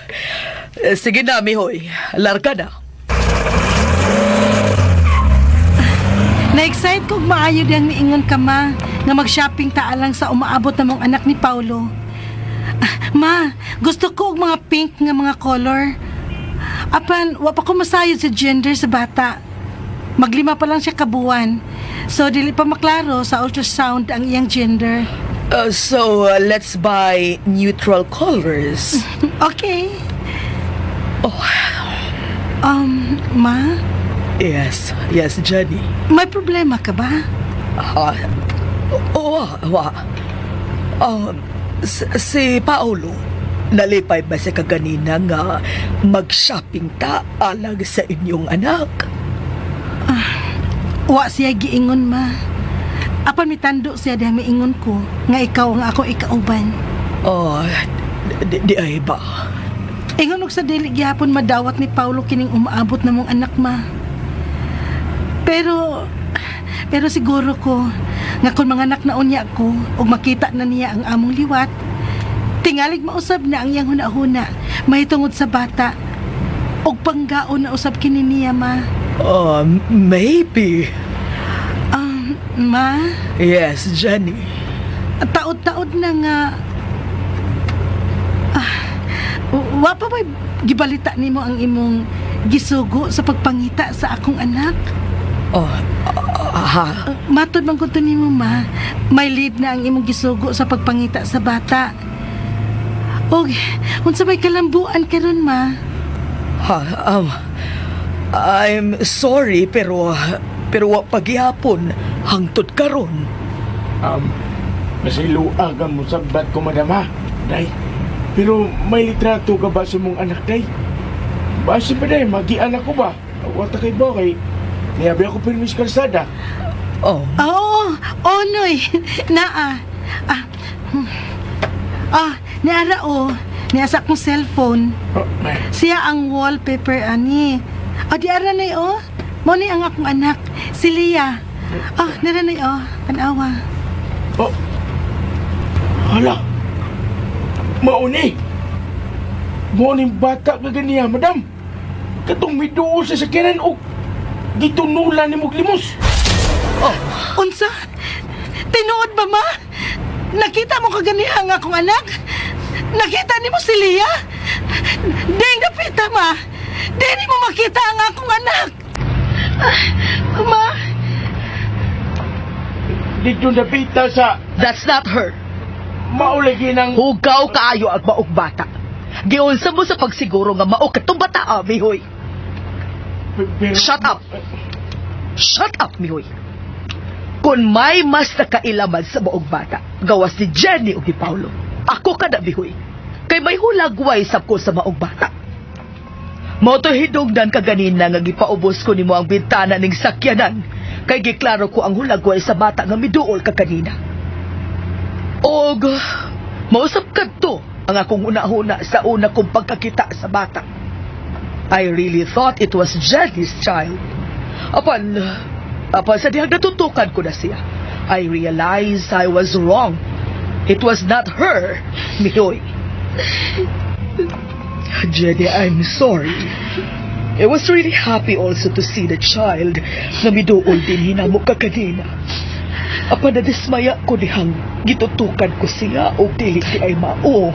Sige na, Mihoy. Larga na. Na-excite kong maayo diyang niingon ka, ma, nga mag-shopping ta lang sa umaabot na mong anak ni Paulo. Ma, gusto ko og mga pink nga mga color. Apan, wa pa ko masayod sa gender sa bata. Maglima pa lang siya kabuwan. So, dili pa maklaro sa ultrasound ang iyang gender. So, let's buy neutral colors. Okay. Oh, Ma, yes, Jenny. may problema ka ba? Si Paulo, nalipay ba siya kaganina nga mag-shopping ta alang sa inyong anak? Wa siya giingon, ma. Apan mitando siya dahil miingon ko nga ikaw ang ako ikauban. Oh, di ay ba? Ingon og sa dili gihapon madawat ni Paulo kining umaabot na mong anak, ma. Pero siguro ko nga kung mga anak na unya ko ug makita na niya ang among liwat, tingalig mausab na ang iyang hunahuna mahitungod sa bata ug panggaon na usab kini niya, ma. Maybe. Ma, Yes, Jenny. taod-taod na nga wa pa ba'y gibalita nimo ang imong gisugo sa pagpangita sa akong anak? Matod man kunto nimo, ma, may lead na ang imong gisugo sa pagpangita sa bata. Og unsa may kalambuan karon, ma? I'm sorry pero wa pagyapon hangtod karon. Masiluagan mo sabat ko, madam, ha? Day, pero may litrato ka ba sa mong anak, day? Basi pa, day, magi-anak ko ba? Wata kay ba kay niyabi ako pirmis kalsada. Oo, noy. Naa. Niara niya sa akong cellphone. Siya ang wallpaper ani. Di ara na mo ni ang akong anak, si Leah. Nara na tanawa. Hala, mauni. Mauni bata ka ganiya, madam. Katong miduo sa sakyanan o gitunulan ni mong limos. Unsa? Tinuod ba, ma? Nakita mo kaganihan nga akong anak? Nakita ni mo si Lia? Ding napita ma! Di mo makita ang akong anak! Ma! Dito napita sa That's not her. maulagi ng... Hugaw kaayo ang maong bata. Giunsa mo sa pagsiguro nga mao katong bata, Mihoy. Shut up. Shut up, Mihoy. Kung may mas nakailaman sa maong bata, gawas ni Jenny o ni Paulo. Ako ka na, Mihoy. Kay may hulagway sab ko sa maong bata. Moto hidungdan ka ganina nga gipaubos ko nimo ang bintana ning sakyanan. Kay giklaro ko ang hulagway sa bata nga miduol ka kanina. Og mausap kadto ang akong una-una sa una kong pagkakita sa bata. I really thought it was Jenny's child. Apan sa dihang natutukan ko na siya, I realized I was wrong. It was not her, Mihoy. Jenny, I'm sorry. I was really happy also to see the child na miduol din hinamo ka kanina. Apan nadismaya ko dihang gitutukan ko siya o dili di ay mao.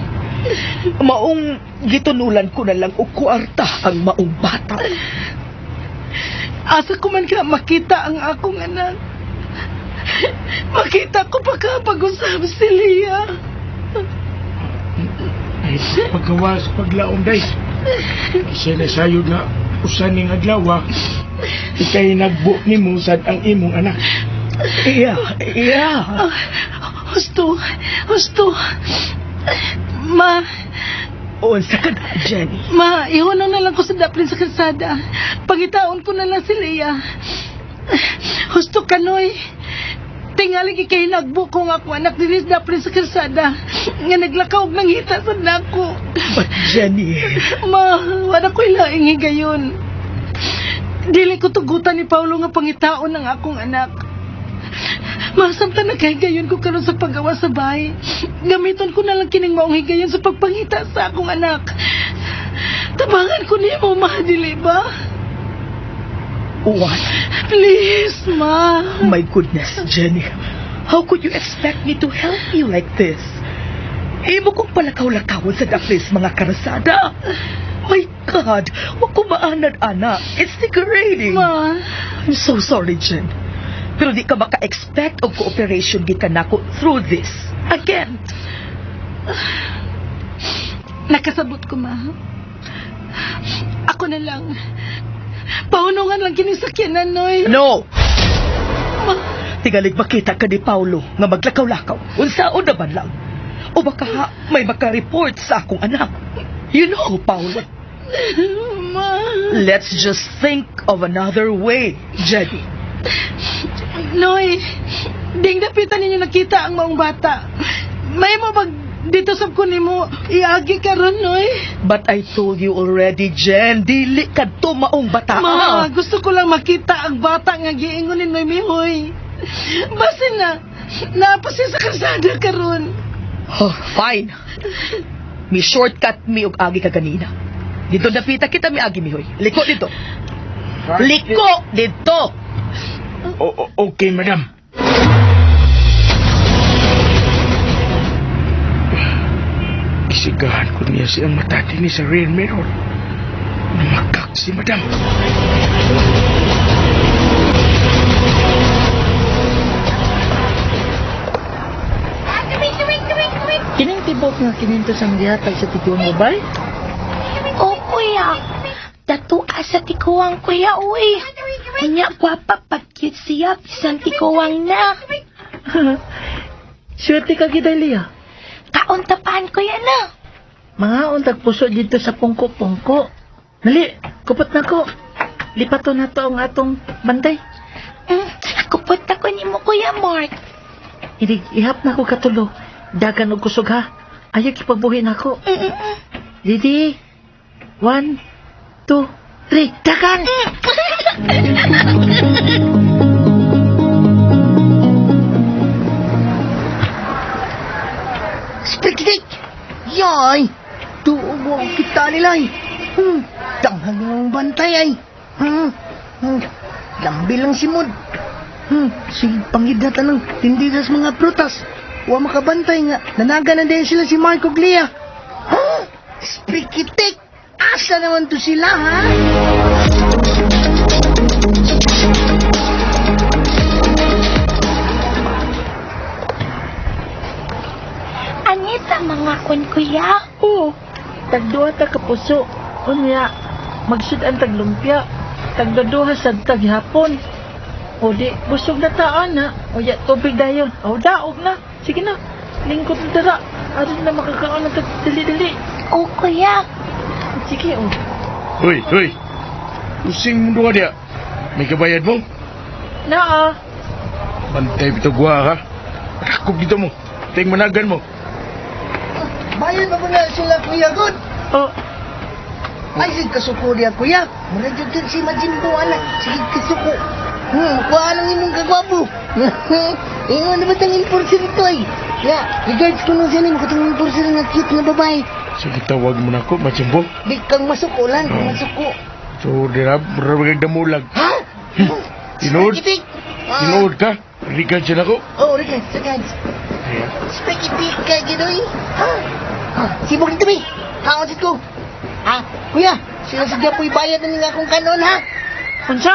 Maong gitunulan ko na lang og kwarta ang maong bata. Asa ko man ka makita ang akong anak. Makita ko pa ka pag-usap si Lia. Ay, paggawa sa paglaom, day. Kasi nasayod na usan ning adlaw, ikay nagbuok ni Musad ang imong anak. Yeah. Husto. Ma, Unsa ka na, Jenny? ma, ihunong na lang ko sa daplin sa kalsada. Pangitaon ko na lang si Lia. Husto kanoy. Tingalig ikay nagbuok ko nga ako anak din sa daplin sa kalsada. Nga naglakaw og nangita sa nako. But Jenny... Ma, wala ko ilaing higayon. Dili ko tugutan ni Paulo nga pangitaon ng akong anak. Masamta na kahigayon ko karon sa paggawa sa bahay. Gamiton ko na lang kining maong higayon sa pagpangita sa akong anak. Tabangan ko niya mo, ma, dili ba? What? Please, ma. My goodness, Jenny. How could you expect me to help you like this? Imo kong palakaw-lakawon sa daplis mga karasada. My God, wag ko maanad, anak. It's degrading. Ma. I'm so sorry, Jen. Pero di ka maka-expect og cooperation gikan nako through this. Again. Nakasabot ko, ma. Ako na lang. Paunungan lang kinisakyanan, Noy. No! Ma. Tingalig makita ka ni Paulo nga maglakaw-lakaw. Unsaon naman lang. O baka may makareport sa akong anak. You know, Paulo. Ma. Let's just think of another way, Jenny. Noy, ding dapitan ninyo nakita ang maong bata. May mo bag dito sab ko nimo iagi karon, Noy. But I told you already, Jen, dili kadto maong bata. Ma, gusto ko lang makita ang bata nga giingon ni Noy Mihoy. Basta na, napasi sa kalsada karon. Oh, fine. Mi shortcut mi og agi ka kanina. Dito napita kita mi agi, Mihoy. Liko dito. Liko dito. Okay, madam. Kisigahan ko niya siyang matati ni sa rear mirror. Namakak si madam. Kining tibok nga kinintos ang gihatag sa tiguang babay? Oh, kuya. Datua sa tikuwang, kuya, uy. Unya, gwapa pag-cute siya, bisan tikuwang na. Swerte ka giday, Lia. Kauntapaan, kuya, na. Mga untag puso dito sa pungko-pungko. Nali, kupot na ko. Lipato na to ang atong bantay. Kupot ako ni mo, kuya Mark. Ihap na ko katulo. Dagan og kusog ha. Ayaw kipabuhin ako. Didi. 1, 2, 3. Dagan! Stik! Yay! Tuog mo ang kita nila eh. Tanghal ng bantay ay. Lambi lang si Mod. Sige, pangidatan ng tindidas mga prutas. Wa makabantay nga. Nanaga na din sila si Marco Glia. Ha? Sprikitik! Asa naman to sila, ha? Anit ang mga kun, kuya? Oo, tagduha ta kapuso. Unya, magsudan tag lumpia. Tagdaduha sa taghapon. O di, busog na taan na. O ya, tubig dayon. O daog na. Sige na, lingkod na dara. Aron na makakaon ng dali-dali. O, kuya. Sige, o. Hoy, hoy. Pusing mo doon dia. May kabayad mo? Naa. Bantay bitugwa ha. Rakog dito mo. Ting managan mo. Bayad pa na sila, Kuya God. O, Ay, sige kasuko niya, Kuya. Mura dyan din si Majimbo, anak. Sige kasuko. Kuha nang imong kagwapo. Ingon na ba't ang enforcer ito ay? Ya, regards ko nung siya mo katong enforcer nga cute na babae. Sige, tawag mo na ako, Machimbo. Di kang masuko lang, kang masuko. So, dirab, marabagag damulag. Ha? Tinood? Spikitik! Tinood ka? Rigan siya na ko. Oo, regards. Spikitik ka, ginoy. Ha? Sibog dito, may. Kaon ko. Ha? Kuya, sila sa Japoy bayad na nga akong kanon, ha? unsa?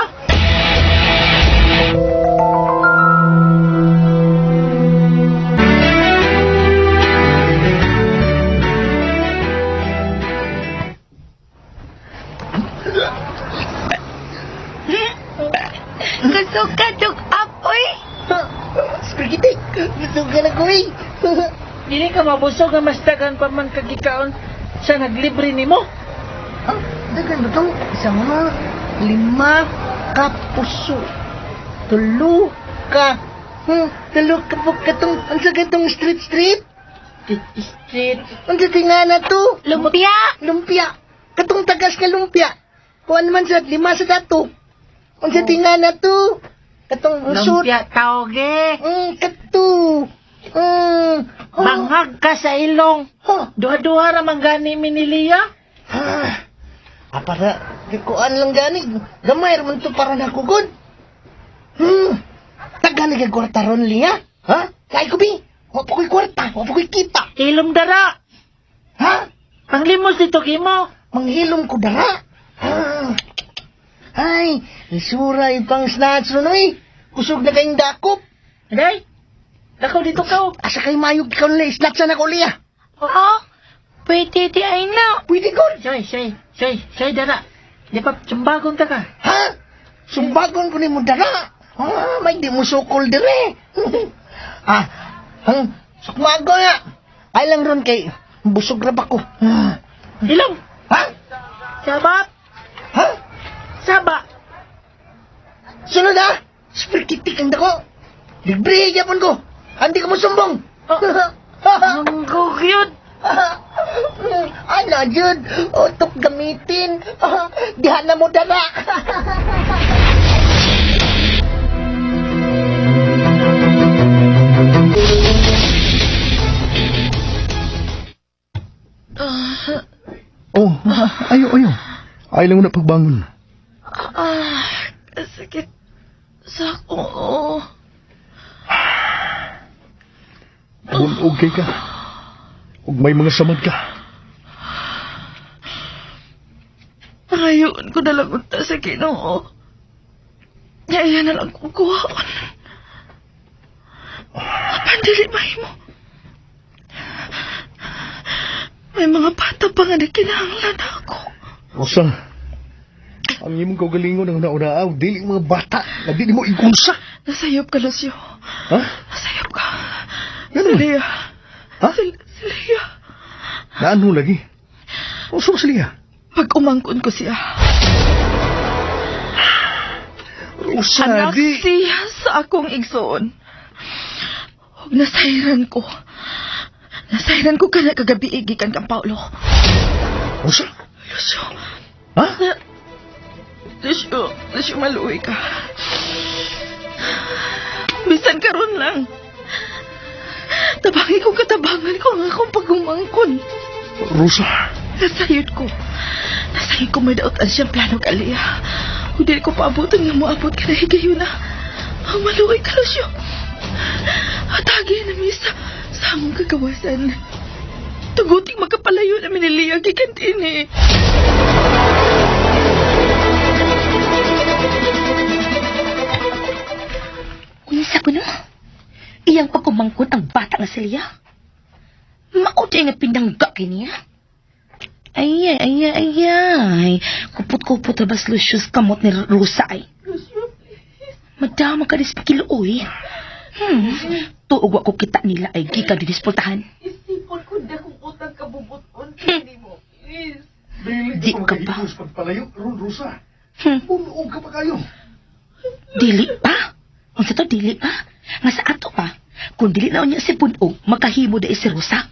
Kasok-kasok apoy. Spikitik, gusto ka na, kuy. Dili ka mabusog nga mas dagan pa man kagikaon sa naglibre nimo. Ah, dagan ba itong isang mga 5 ka puso. 3 ka. 3 ka po katong, ang sa gantong street. Street. Ang sa tinga na to. Lumpia. Lumpia. Katong tagas nga lumpia. Kuan man sa 5 sa dato. Ang sa tinga na to. Katong usot. Lumpia tawge. Kato. Bangag ka sa ilong. Duha-duha ra man gani miniliya. Para kuan lang gani. Gamay raman to para nakugod. Tagani kay kwarta ron liya. Ha? Kay ko bi. Wa pa ko'y kwarta. Wa pa ko'y kita. Ilom dara. Ha? Panglimos dito kimo. Manghilom ko dara. Ay, isuray pang snatch ron oy. Kusog na kayong dakop. Day. Dako dito ka. Asa kay mayog ikaw nila snatch na ko liya. Oo. Pwede di ay na. Pwede ko. Say dara. Di pa sumbagon ta ka. Ha? Sumbagon ko ni mo dara. May di mo sukol dire. Sukmago nga. Ay lang ron kay busog na pa ko. Ilong. Ha? Saba. Ha? Saba. Sunod ha? Spirikitik ang dako. Libre yapon ko. Hindi ka mo sumbong. Ang kukyot. Ano, Jud? Utok gamitin. Dihan na mo dala. Oh, ayo. Ay lang na pagbangon. Sakit sa ako. Kung okay ka. Huwag may mga samad ka. Ngayon ko na lang unta sa Ginoo. Yaya na lang kong kuhaon. Pandili mo. May mga bata pa nga na kinahanglan ako. Rosa, ang imong kaugalingon ng naunaaw, dili mga bata na di mo igunsa. Nasayop ka, Lucio. Ha? Nasayop ka. Ganun? Si Lea. Ha? Si Lea. Na ano lagi? O so sila? Pag umangkon ko siya. Rosa, Anak di... siya sa akong igsoon. Huwag nasayran ko. Nasayran ko ka na kagabi igikan kang Paulo. Rosa? Lucio. Ha? Lucio, maluwi ka. Bisan karon lang. Tabangi ko katabangan ko ang akong pagumangkon. Rosa? Nasayod ko may daotan siyang plano kaliya. Hindi ko paabutan nga moabot ka na higayon na. Ang maluwi ka, Lucio. Atagi na misa. Sa among kagawasan, tuguting magkapalayo na miniliya gikan din eh. Unsa ko no? Iyang pagkumangkot ang bata nga silya. Maod nga pinangga kiniya. Ay. Kupot-kupot na bas lusyos kamot ni Rosa ay. Madama ka dis pakiluoy. Tuog ko kita nila ay gika di dispultahan. Isipon ko na kung utang kabubuton hindi mo. Please. Di ka ba? Pagpalayo, ron, Rosa. Hmm. Punuog ka pa kayo. Dili pa? Unsa to dili pa? Nga sa ato pa? Kung dili na niya si Punog, magkahimo da si Rosa.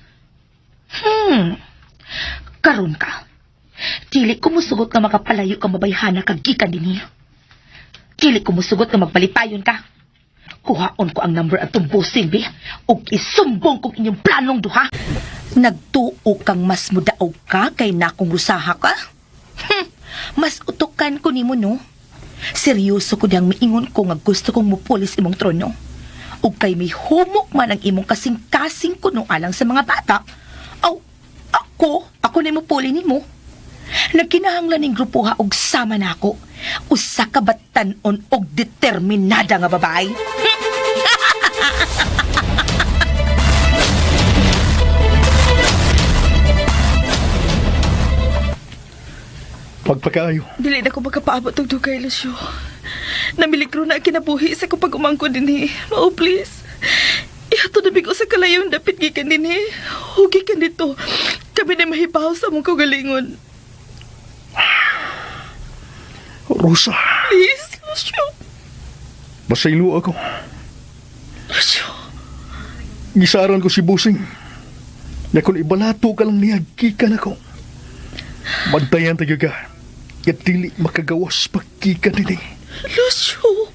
Karon ka. Dili ko musugot nga makapalayo ka mabayhana kag gikan dinhi. Dili ko musugot nga magbalipayon ka. Kuhaon ko ang number atong bossing, bi, ug isumbong kong inyong planong duha. Nagtuo kang mas mudaog ka kay nakong rusaha ka? Mas utukan ko nimo no. Seryoso ko diyang miingon ko nga gusto kong mupulis imong trono. Ug kay may humok man ang imong kasing-kasing kuno alang sa mga bata. Aw, ako na mupuli nimo. Nagkinahanglan ning grupo ha og sama na ako. Usa ka batan-on og determinada nga babae. Pagpakaayo. Dili na ko magkapaabot og dugay, Lucio. Namiligro na ang kinabuhi sa kung pag-umangko din eh. Mao, please. Ihato na bigo sa kalayon dapit gikan din eh. Hugi ka dito. Kami na mahibaw sa mong kagalingon. Rosa, Please, Lucio. masaylo ako. Lucio. Gisaran ko si Busing. Na kung ibalato ka lang niya, gikan ako. Bantayan tayo ka. At dili makagawas pagkikan nini. Lucio.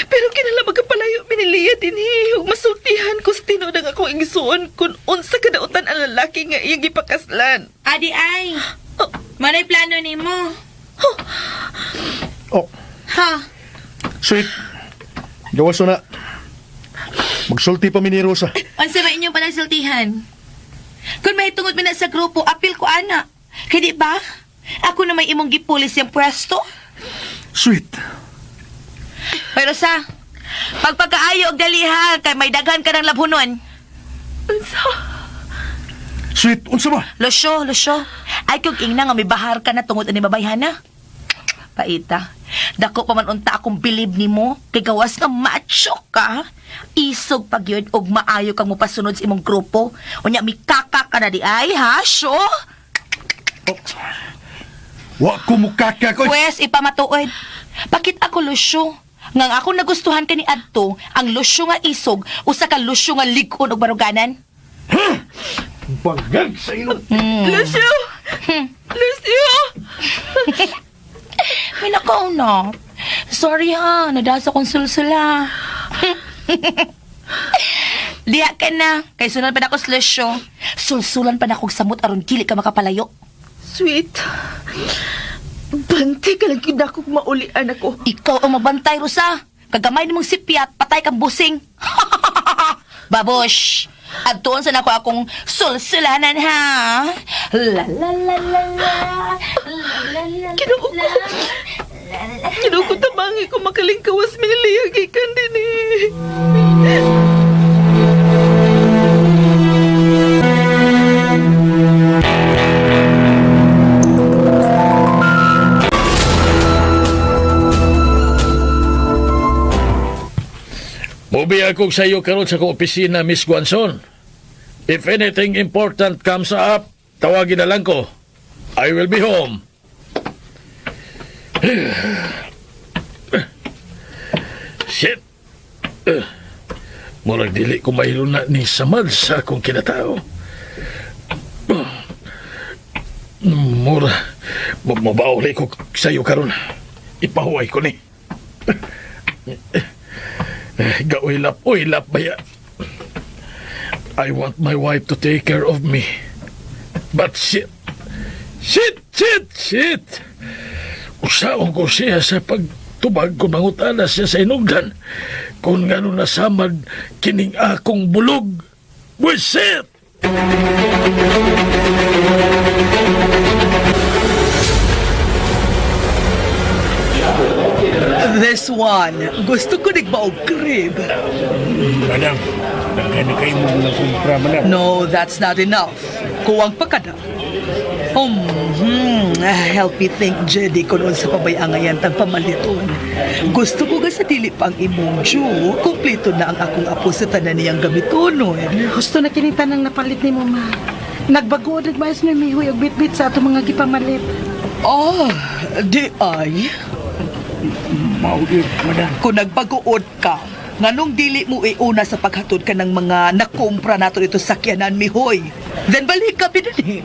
Pero kinala magkapalayo miniliya din eh. Ug masultihan ko sa tinuod ang akong igsuon kung unsa kadautan ang lalaki nga iyang gipakaslan. Adi ay. Manay plano nimo? Oh, Ha? sweet. Gawas na. Magsulti pa mi ni Rosa. Unsa ba inyong panagsultihan? Kung may tungod man na sa grupo, apil ko ana. Hindi ba? Ako na may imong gipulis yung pwesto. Sweet. Pero sa, pagpagkaayo og daliha, kay may daghan ka ng labhunon. Sweet, unsa ba? Losyo. Ay kung ingna nga may bahar ka na tungod ani babayhana. Paita. Dako pa man unta akong bilib nimo kay gawas nga macho ka. Isog pag yun og maayo kang mopasunod sa imong grupo. Unya mikaka ka na di ay, ha? Syo? Wa ko mukaka ko. Pwes, ipamatuod. Bakit ako Losyo? Ngang ako nagustuhan ka ni Adto, ang Losyo nga isog, usa ka Losyo nga ligon og baruganan. Bangag sa ilo. Lucio! Lucio! May nakaw na. Sorry ha, nadasa kong sulsula. Diha ka na, kay sunod pa na ako sa Losyo. Sulsulan pa na akong samot aron dili ka makapalayo. Sweet. Bante ka lang yun ako kung maulian ako. Ikaw ang mabantay, Rosa. Kagamay ni mong sipiat, patay kang busing. Babosh! At doon sa nako akong sulsulanan, ha? La la la la la. Kinuko. Kinuko tamangi ko makalingkawas miniliyagikan din eh. Mubi ako sa iyo karon sa opisina, Miss Guanzon. If anything important comes up, tawagin na lang ko. I will be home. Shit. Murag dili ko mahilo na ni samad sa akong kinatao. Mabauli ko sa iyo karon. Ipahuway ko ni. Uylap baya. I want my wife to take care of me. But shit. Usaon ko siya sa pagtubag kung mangutana siya sa inugdan. kung ngano nasamad kining akong bulog. Buisit! This one, gusto ko nagbaog crib. Madam, nagkano kayo mo na kumpra, madam? No, that's not enough. Kuwang pa kada. Help me think, Jedi, kung sa pabayangayan tang pamaliton. Gusto ko ga sa dili pang imong Jew, kumpleto na ang akong apo sa tanan niyang gamiton. Gusto na kinita nang napalit ni mo, ma. Nagbago na ba sa mihoy og bitbit sa atong mga gipamalit. Oh, di ay. Maugid, madam. Kung nagbaguod ka, nganong dili mo iuna sa paghatod ka ng mga nakumpra nato ito sakyanan, mihoy. Then balik ka, pinani.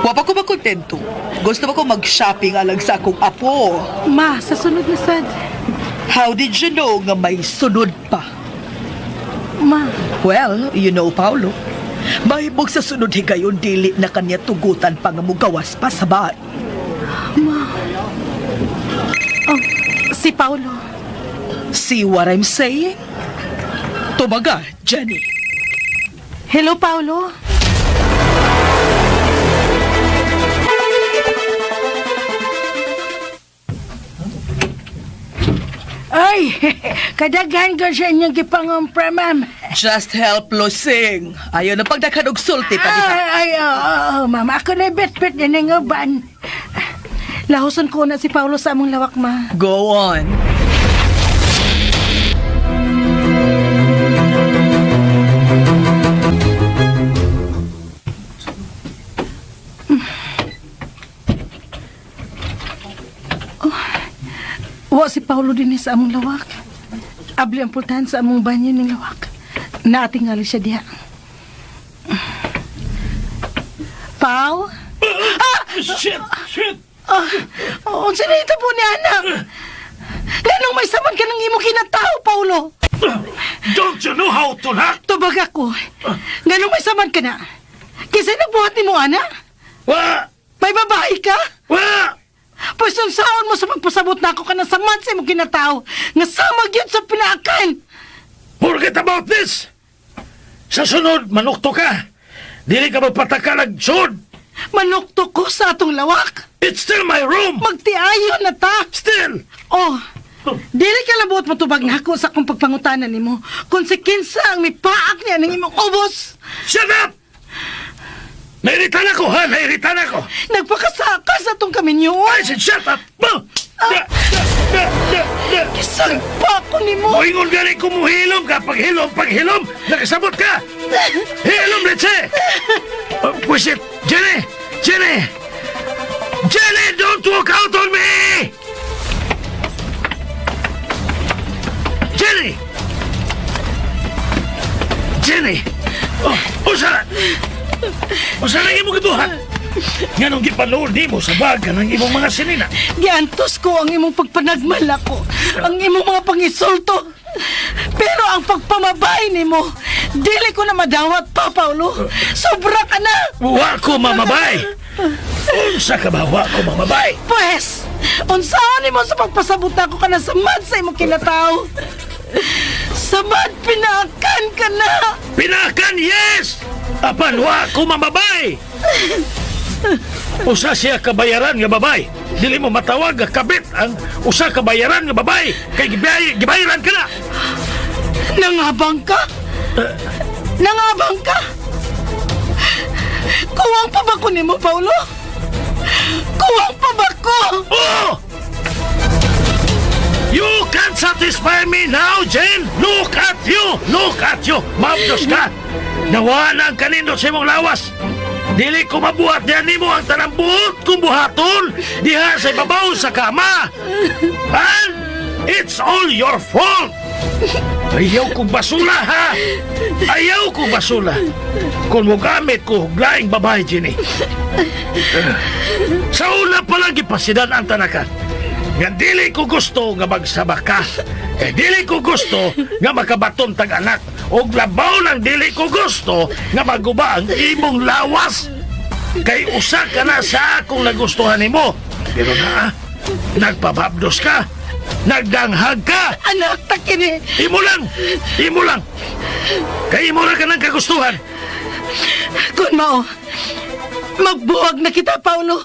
Wapa ko ba kontento? Gusto ba ko mag-shopping alang sa akong apo? Ma, sa sunod na sad. How did you know nga may sunod pa? Ma, Well, you know, Paulo, mahibog sa sunod higayon dili na kanya tugutan pa nga mugawas pa sa bahay. si Paulo. See what I'm saying? Tumaga, Jenny. Hello, Paulo. Ay, kadaghan ko sa inyong gipangumpra, ma'am. Just help Losing. Ayaw na pagdakhan og sulti pa diha. Oo, ma'am. Ako na bit-bit din ang uban. Lahuson ko na si Paulo sa among lawak, ma. Go on. Wa si Paulo din sa among lawak. Abli ang pultahan sa among banyo ng lawak. Naatingali siya diha. Pau? Shit! Unsa na ito po ni anak? Ganong may saman ka ng imo kinatao, Paulo? Don't you know how to knock? Tubag ako. Ganong may saman ka na? Kasi nagbuhat ni mo, anak? Wa! May babae ka? Wa! Pues nung saon mo sa magpasabot na ako ka ng samad sa imo kinatao, nga samag yun sa pinaakan. Forget about this! Sa sunod, manukto ka! Dili ka magpatakalag sud! Manukto ko sa atong lawak. It's still my room! Magtiayon na ta. Still! Oh, dili ka labot matubag na ako sa akong pagpangutanan nimo. Kung si Kinsa ang mipaak niya ng imong ubos. Shut up! Nairitan ako, ha? Nairitan ako! Nagpakasaka sa atong kaminyo. I said, shut up! Kisagpa ko ni mo. Moingon gani ko mo hilom ka. Paghilom, nakasabot ka! Hilom, let's say! Push it! Jenny! Jenny! Jenny, don't walk out on me! Jenny! Jenny! Usa na imong gibuhat? Nganong gipanood nimo sa baga ng imong mga sinina? Giantos ko ang imong pagpanagmal ako. Ang imong mga pangisulto. Pero ang pagpamabay nimo, dili ko na madawat pa, Paulo. Sobra ka na. Wa ko mamabay! Unsa ka ba wa ko mamabay? Pues, unsaon nimo sa pagpasabot ako ka na samad sa imong kinatao? Samad pinakan ka na. Pinakan, yes! Apan wa ko mamabay! Usa siya kabayaran nga babay. Dili mo matawag nga kabit ang usa kabayaran nga babay. Kay gibayaran ka na. Nangabang ka? Nangabang ka? Kuwang pa ba ko nimo, Paulo? Kuwang pa ba ko? Oh! You can't satisfy me now, Jane! Look at you! Look at you! Mabdos ka! Nawa na ang kanindot sa imong lawas! Dili ko mabuhat diyan nimo ang tanang buhot kung buhaton diha sa ibabaw sa kama! And it's all your fault! Ayaw kong basula, ha? Ayaw kong basula! Kung mo gamit ko huglaing babae, Jenny. Sa una pa lang ipasidan ang tanaka. Nga dili ko gusto nga magsabak ka. Kay dili ko gusto nga makabaton tag anak. O labaw lang dili ko gusto nga maguba ang imong lawas. Kay usa ka na sa akong nagustuhan nimo. Pero na, nagpababdos ka. Nagdanghag ka! Anak, takini. Imo lang! Imo lang! Kay imo ra ka ng kagustuhan! Kung mao, magbuwag na kita, Paulo.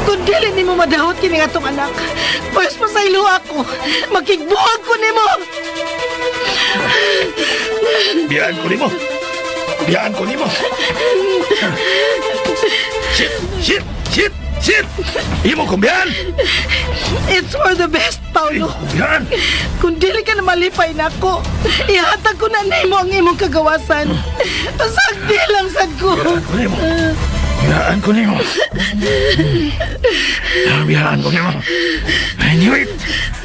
Kung dili ni mo madahot kini nga tong anak, pues pasaylo ako. Makigbuwag ko ni mo. Biyaan ko nimo! Biyaan ko nimo! Shit! Shit! Shit! Shit! Imo kong biyaan! It's for the best, Paulo. Biyaan! Kung dili ka na malipay na ako, ihatag ko na nimo ang imong kagawasan. Sagdi lang sad ko. Biyaan ko nimo! Biyaan ko nimo! I knew it!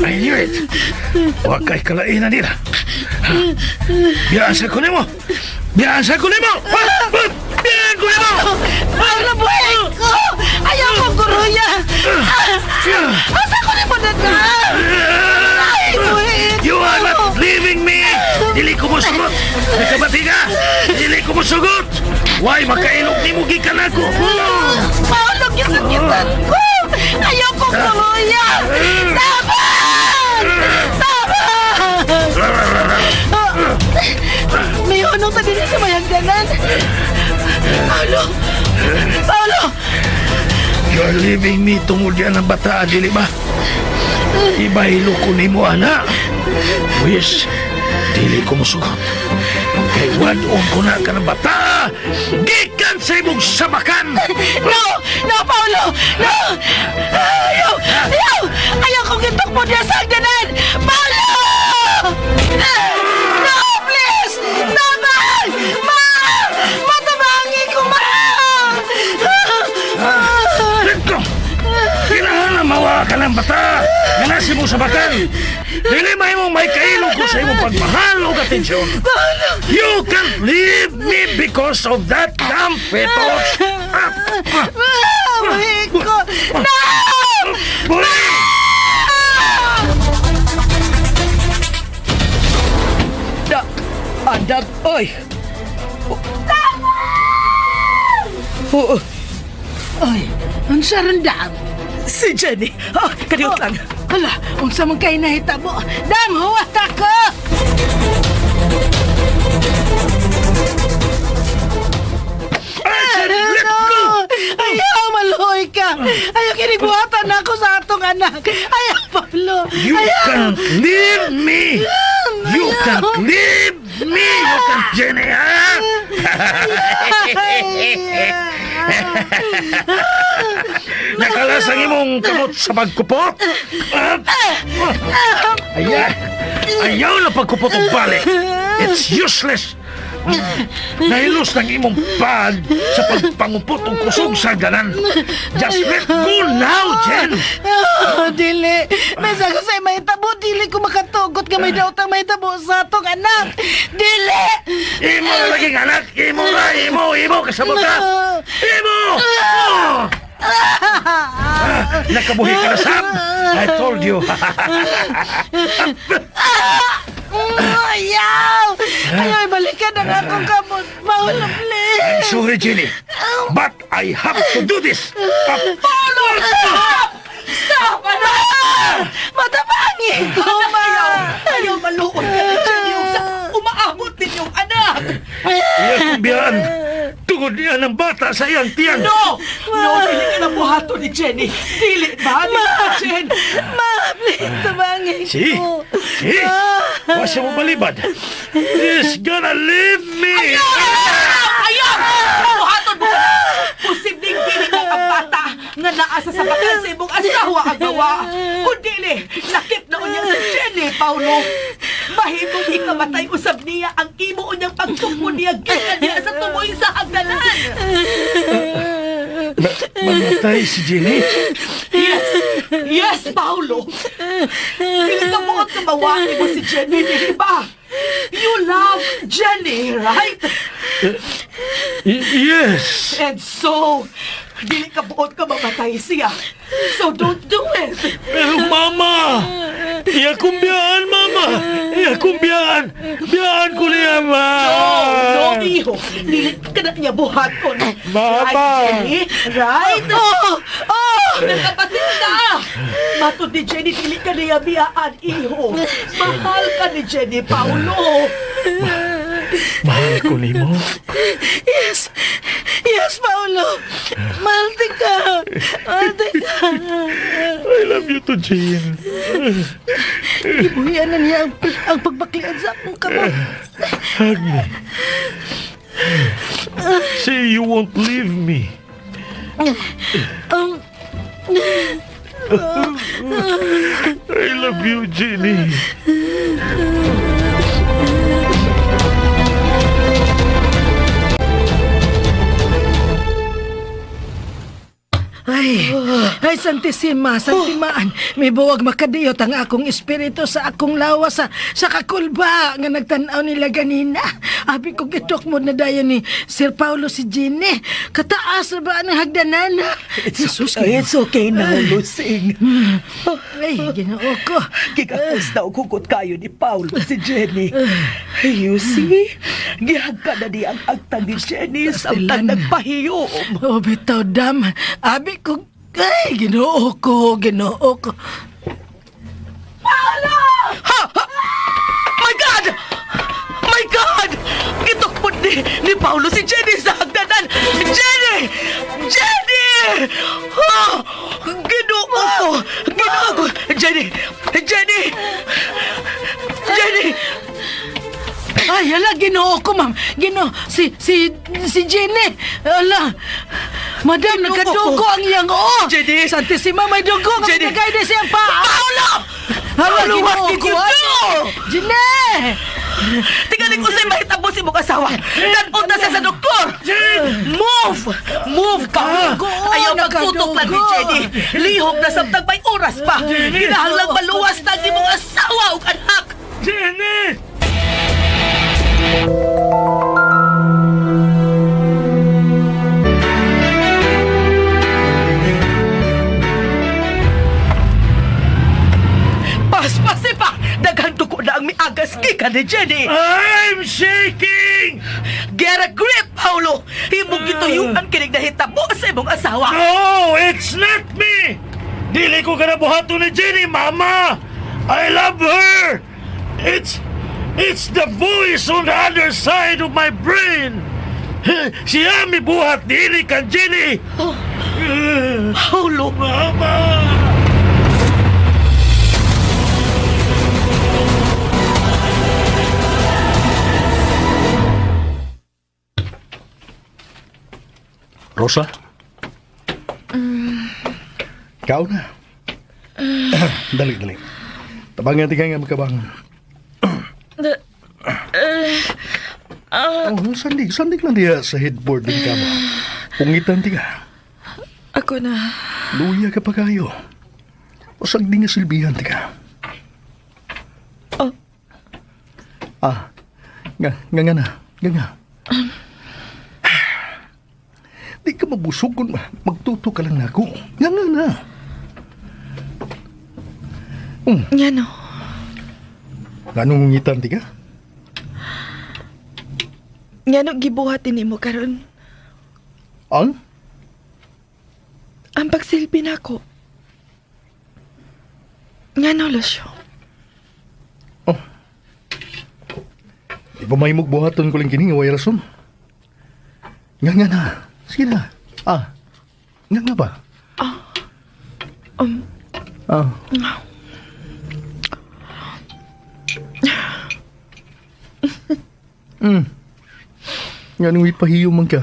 I knew it! Huwag kay kalainan nila! Biyaan sa ko nimo! Biyaan sa ko nimo! Biyaan ko nimo! Paulo, buhay ko! Ayaw ko, guruya! Asa ko nimo na na? Ay, buhay ko! You are not leaving me! Dili ko mo sugot! Nakabati ka! Dili ko mo sugot! Why makailog ni mo gikan ako? Paulo, kisat-kisan ko! Ayaw ko, guruya! Taban! Taban! May unong ta din sa mayagdanan. Paulo! Paulo! You're leaving me tungod yan ang bata, dili ba? Ibahilo ko ni mo, anak. Wish, dili ko musugot. Kay wadon ko na ka ng bata. Gikan sa imong sabakan! No! No, Paulo! No! Ayaw! Ayaw! Ayaw kong gitok mo niya sa hagdanan! Paulo! No, please! Naman! Ma! Matabangi ko, ma! Lento! Kailangan mawa ka ng bata! Ganasi mo sabakan! Dili may mong may kailog ko sa imong pagmahal o atensyon! You can't leave me because of that damn fetus! Buhay ko! No! Boy! Andag, oy! Ay, ang sarandam. Si Jenny! Kadiot lang! Hala, unsa man kay nahitabo. Dam, huwat ako! Let go! Ayaw, maluhoy ka! Ayaw kinigbuhatan ako sa atong anak! Ayaw, Pablo! You can't leave me! You can't leave me! You can't, Jenny, ha? Nakalasang imong kamot sa pagkupot? Ayaw na pagkupot ang balik! It's useless! Nahilos ng imong pag sa pagpangupot ang kusog sa ganan. Just let go now, Jen! Dili! May sago sa'y may tabo, dili ko makatugot nga may daotang may tabo sa atong anak! Dili! Imo na laging anak! Imo na! Imo! Kasabot ka! Imo! Nakabuhi ka na, Sam! I told you! Ayaw! Ayaw, ibalikan ang akong kamot. Maulam, please! I'm sorry, Jenny, but I have to do this! Paulo! Stop! Stop! Ano? Matabangin ko, ma! Ayaw maluon ka na Jenny sa umaabot ninyong anak! Iyang kumbiyan! Tungod niya ng bata sa iyang tiyan! No! No, dili ka na buhato ni Jenny! Dili ba? Jen! Ma, please, tabangin See? ko. See? Huwag siya mo balibad! He's gonna leave me! Ayaw! Buhaton mo! Posibleng dili ka ang bata nga naasa sa bakan sa imong asawa ang gawa. Kung dili, lakip na unyang si Jenny, Paulo. Mahimong ikamatay usab niya ang imo unyang pagtupo niya gikan niya sa tumoy sa hagdanan. Mamatay si Jenny? Yes! Yes, Paulo! Hindi ka buot na mawaki mo si Jenny, di ba? You love Jenny, right? Yes! And so, dili ka buot ka mamatay siya. So don't do it! Pero Mama! Iya kong biyaan, Mama! Iya kong biyaan! Biyaan ko niya, Ma! No, iho. Dili ka na niya buhat ko. Mama! Right, Jenny? Right? Oh! Nakapatid ka! Matod ni Jenny, dili ka niya biyaan, iho. Mahal ka ni Jenny, Paulo. Mahal ko nimo. Yes. Yes, Paulo. Mahal ka. I love you to Jane. Ibuhian na niya ang pagbaklian sa akong kamot. Hug me. Say you won't leave me. I love you, Jenny. Ay, Santisima, Santimaan, may buwag makadiyot ang akong espiritu sa akong lawas sa kakulba nga nagtanaw nila ganina. Abi ko gitok mo na dayon ni Sir Paulo si Ginny. Kataas na ba ang hagdanan? It's okay now, Lusing. Ay, ginoo ko. Kikapos na kugot kayo ni Paulo si Jenny. You see? Gihag ka na di ang agtang ni Jenny samtang nagpahiyom. Oh, bitaw, dam. Abi ko, ay, ginoo ko. Paulo! Ha! My God! My God! Gitukpod ni Paulo si Jenny sa hagdanan! Jenny! Jenny! Ha! Ginoo ko! Jenny! Jenny! Jenny! Ay, ala, ginoo ko, ma'am. Si Jenny. Ala, madam, nagkadugo ang iyang Jenny! Santissima, may dugo nga Jenny! nagkagay na siyang paa. Paulo! Ala, Paulo, what ginoo did ko. you do? Jenny! Tingaling ko sa'yo mahitabo si mong asawa. Nanpunta siya sa doktor. Move, Paulo. Ayaw magtutok lang ni Jenny. Lihok na samtang may oras pa. Kinahanglang maluwas na ni mong asawa o anak. Jenny! Paspasi pa! Daghang duko na ang miagas kika ni Jenny! I'm shaking! Get a grip, Paulo! Himong gituyuan kinig na hitabo sa imong asawa! No, it's not me! Dili ko kanabuhato ni Jenny, Mama! I love her! It's the voice on the other side of my brain! Siya mi buhat dili kan Jenny! Paulo! Mama! Rosa? Ikaw na. Dali. Tabangan tika nga magkabangan. Sandig lang diya sa headboard ng kama. Pungitan tika. Ako na. Luya ka pa kayo. Pasag di nga silbihan tika. Oh. Nga na. Di ka mabusog kung magtuto ka lang na ako. Nga na. Yan o. Anong ngitan tika? Yan o gibuhatin mo karon. Ang? Ang pagsilbi na ako. Yan o, Lucio. Oh. Di ba may mugbuhaton ko lang kini nga way rason? Nga na. Sige na. Nga ba? Nga nung ipahiyo man ka.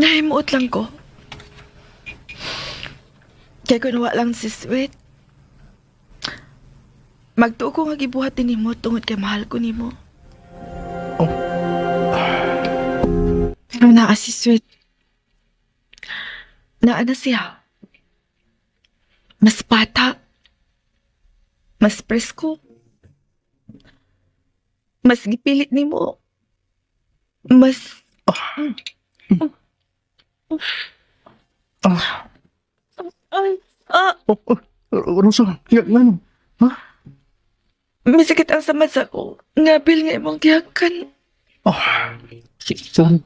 Nahimuot lang ko. Kaya kung lang si Sweet, magtuo ko nga gibuhatin nimo tungod kay mahal ko nimo. Pero naa si Sweet. Naa na siya. Mas bata. Mas presko. Mas gipilit nimo. Mas... Rosa, nga. Ha? Misakit ang samad sa ko. Ngabil nga imong gihakan. Sisan.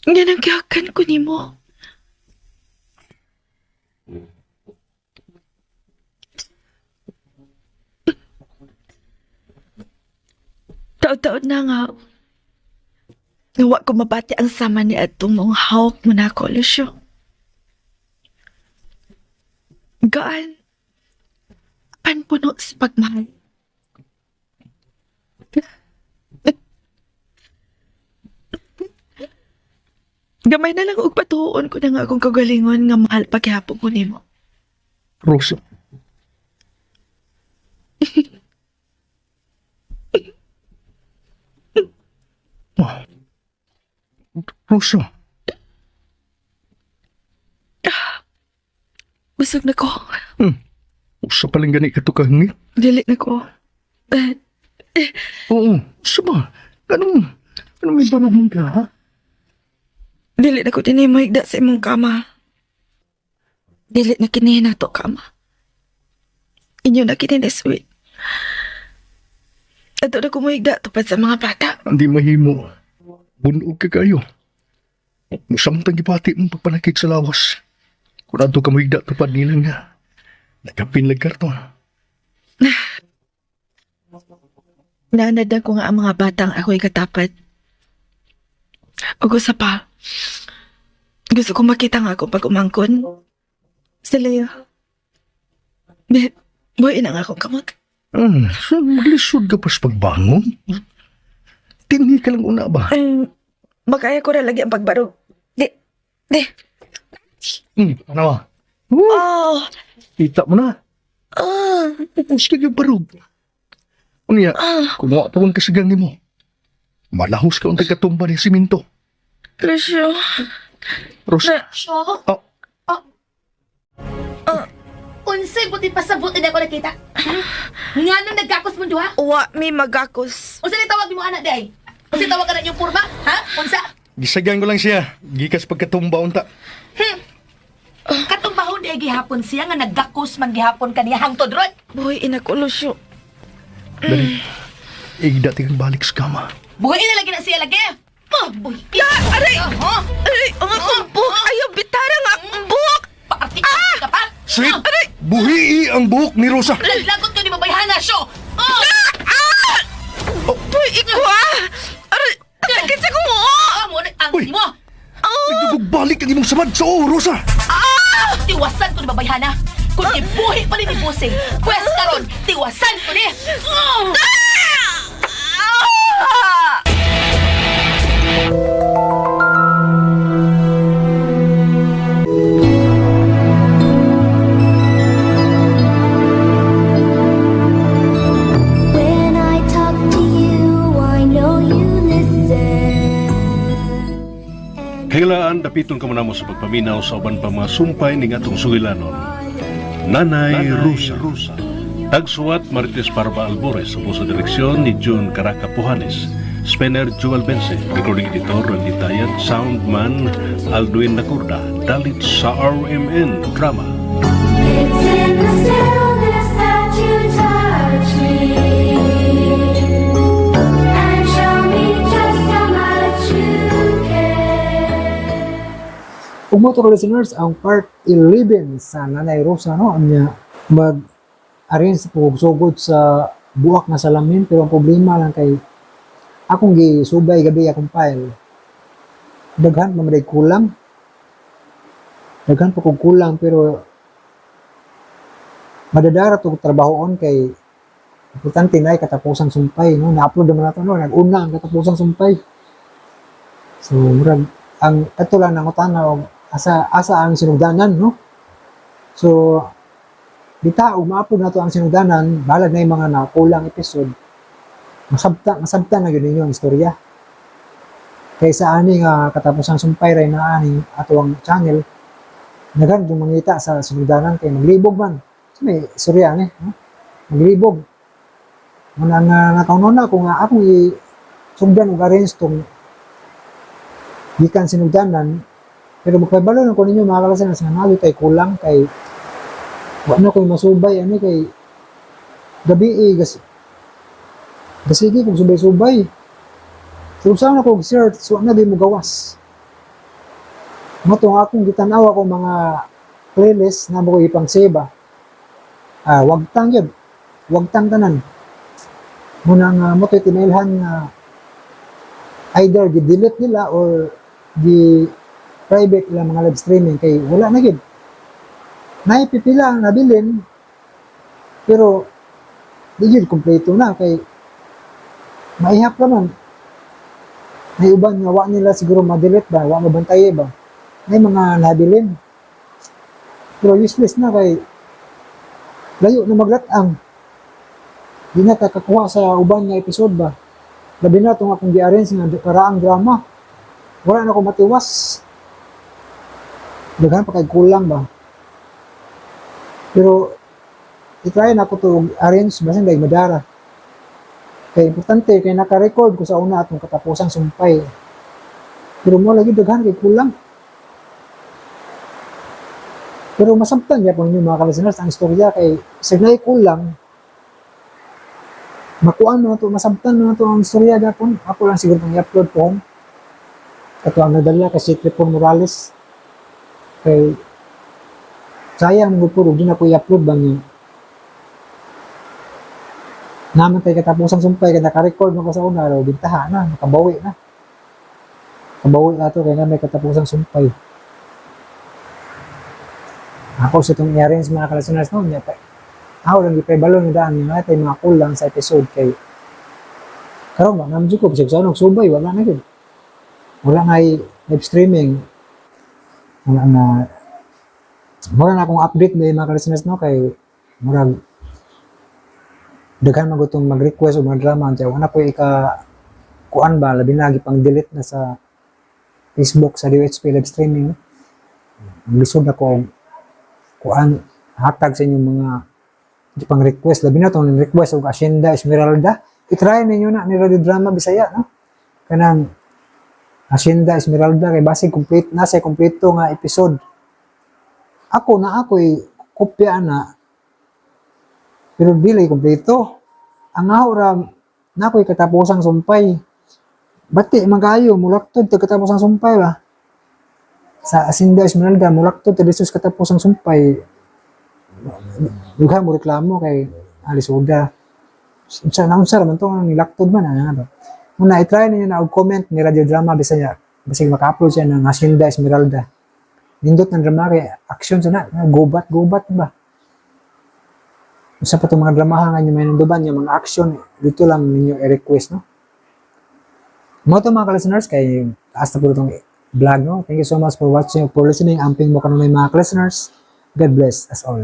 Nga nagyakan ko nimo. Taon-taon na nga. Nawa ko mabati ang sama ni atong mong hawak mo na ako, Lucio. Gaan. Panpuno sa pagmahal. Gamay na lang og patuon ko na nga akong kagalingon nga mahal paghihapon ko nimo. Rosa. Ah. Rosa. Busog na ko. Usa paling gani ka to kahingit. Dili na ko. Oo. Usa ba? Anong may banog mong ka, ha? Dili na ko din mo higda sa imong kama. Dili na kini na to kama. Inyo na kini na sweet. Ato na ko mo higda tupad sa mga bata. Hindi mahimo. Bunog ka kayo. Musamtang gipati mong pagpanakit sa lawas. Kung ato ka mahigda tupad nila nga. Nagkapinlag ka to. Nanad na ko nga ang mga batang ako'y katapat. O gusto pa. Gusto kong makita nga ako pag umangkon. Sila yun. Buhay na nga akong kamot. So maglisod ka pa sa pagbangon? Tingi ka lang una ba? Makaya ko na lagi ang pagbarog. Di. Ano? Oh. Kita mo na. Tapos ka yung barog. Ano yan? Kung makatawang kasigang mo, malahos ka ang tagatumba ni siminto. Lucio. Rosa. Unsay buti pasabot na ako nakita? Nga nung nagkakos mo duha? Wa mi magakos. Unsa ni tawag mo anak day? Unsa tawag ka na yung purba? Ha? Unsa? Gisagan ko lang siya. Gikas pagkatumba unta. Katong bahon di gihapon siya nga nagdakos man gihapon kaniya hangtod rod. Buhay ina ko, Lucio. Dali. Igda tingin balik sa kama. Buhay na lagi na siya lagi. Buhay. Aray! Aray! Ang akong buhok! Ayaw bitara nga ang buhok! Paartik ka pa? Sweet! Buhii ang buhok ni Rosa! Lagot ko ni babayhana siyo! Buhay ikaw Aray! Sakit sa kumo! Ang Uy! mo! Nagdugbalik ang imong samad sa Rosa! Tiwasan ko ni babayhana! Kung ibuhi pa ni Busing, pwes karon, tiwasan ko ni! When I talk to you, I know you listen. Kailaan dapiton ka mo namo sa pagpaminaw sa uban pa mga sumpay ning atong sugilanon. Nanay Rosa. Tagsuwat Marites Parba Albores sa direksyon ni June Caraca Pujanes. Spinner Joel Bense, recording editor Randy Tayan, soundman Alduin Nacurda, dalit sa RMN Drama. It's in the stillness that you touch me and show me just how much you care. Kung mo listeners, ang part 11 sa Nanay Rosa, no, ang niya mag-arrange sa pagsugod sa buwak na salamin, pero ang problema lang kay akong gisubay gabi akong file. Daghan pa maday kulang. Daghan pa kong kulang, pero madadara to trabahoon kay importante na katapusan sumpay, no, na-upload naman nato, no, nag-una ang katapusan sumpay. So murag ang ato lang nang utana og asa ang sinugdanan, no. So bitaw ma-upload nato ang sinugdanan, balag na yung mga nakulang episode. Masabta na yun ninyo ang istorya. Kaysa ani nga katapusan sumpay ray na ani ato ang channel, naghan yung mangita sa sinugdanan kay maglibog man. So, may istorya ni, no? Maglibog. Muna nga natawnon na kung nga akong i-sugdan og arrange tong gikan sinugdanan, pero magpabalo na ko ninyo mga kalasan sa nalo kay kulang kay wala ko'y masubay ani kay gabi sige kung subay-subay so saan ako search so na di mo gawas Mo to nga akong gitanaw ako mga playlist na mo ko ipang save. Wag tang yun. Wag tang tanan. Muna nga mo to tinailhan nga either gi-delete nila or gi-private nila mga live streaming kay wala na gid. Naipipila ang nabilin pero di yun kompleto na kay maihap naman. May uban nga wa nila siguro ma-delete ba, wa mabantay ba. May mga nabilin. Pero useless na kay layo na maglatang. Di na kakakuha sa uban nga episode ba. Labi na itong akong gi-arrange nga karaang drama. Wala na ako matiwas. Daghan pa kay kulang ba. Pero i-try na ako to arrange basin dahil madara. Kaya importante kaya naka-record ko sa una atong katapusang sumpay. Pero mo lagi daghan kay kulang. Pero masabtan niya po ninyo mga ka-listeners ang istorya kay signay kulang. Makuan mo to, masabtan mo to ang istorya gapon. Ako lang siguro pang i-upload po. Kato ang nadala kay si Tripon Morales. Kay sayang mo po, di na ko i-upload bang yun. Naman tayo katapusang sumpay, kaya naka-record mo ko sa una, bintaha na, nakabawi na. Nakabawi na to, kaya na may katapusang sumpay. Ako sa itong i-arrange mga ka-listeners noon, ako lang ipay-balon yung daan, yung natin mga kulang sa episode kay karon ba, namdyo ko, pasig sa subay, wala na yun. Wala na live streaming. Wala na akong update na mga ka-listeners no, kay murag daghan magutong mag-request o mag-drama until wala po kuan ba labi na pang delete na sa Facebook sa DOHP live streaming. Lisod na ko kuan hatag sa inyong mga pang request labi na tong request og Hacienda Esmeralda. I-try ninyo na ni Radio Drama Bisaya no. Kanang Hacienda Esmeralda kay base complete na sa kompleto nga episode. Ako'y kopya na pero dili kompleto. Ang ahora na ako'y katapusang sumpay. Bati magayo mulaktod ta katapusang sumpay ba. Sa Hacienda Esmeralda mulaktod ta disus katapusang sumpay. Dughan mo reklamo kay Alisuda. Sa naunsa man to ang nilaktod man ana ba. Muna i-try ninyo na og comment ni Radio Drama Bisaya. Basig maka-upload siya ng Hacienda Esmeralda. Nindot ng drama kay action sa na gubat ba. Sa pa itong mga dramahan nga nyo may nanduban yung mga action, dito lang ninyo i-request, no? Mga ito mga ka-listeners, kay taas na po itong vlog, no? Thank you so much for watching, for listening. Amping mo ka na may mga ka-listeners. God bless us all.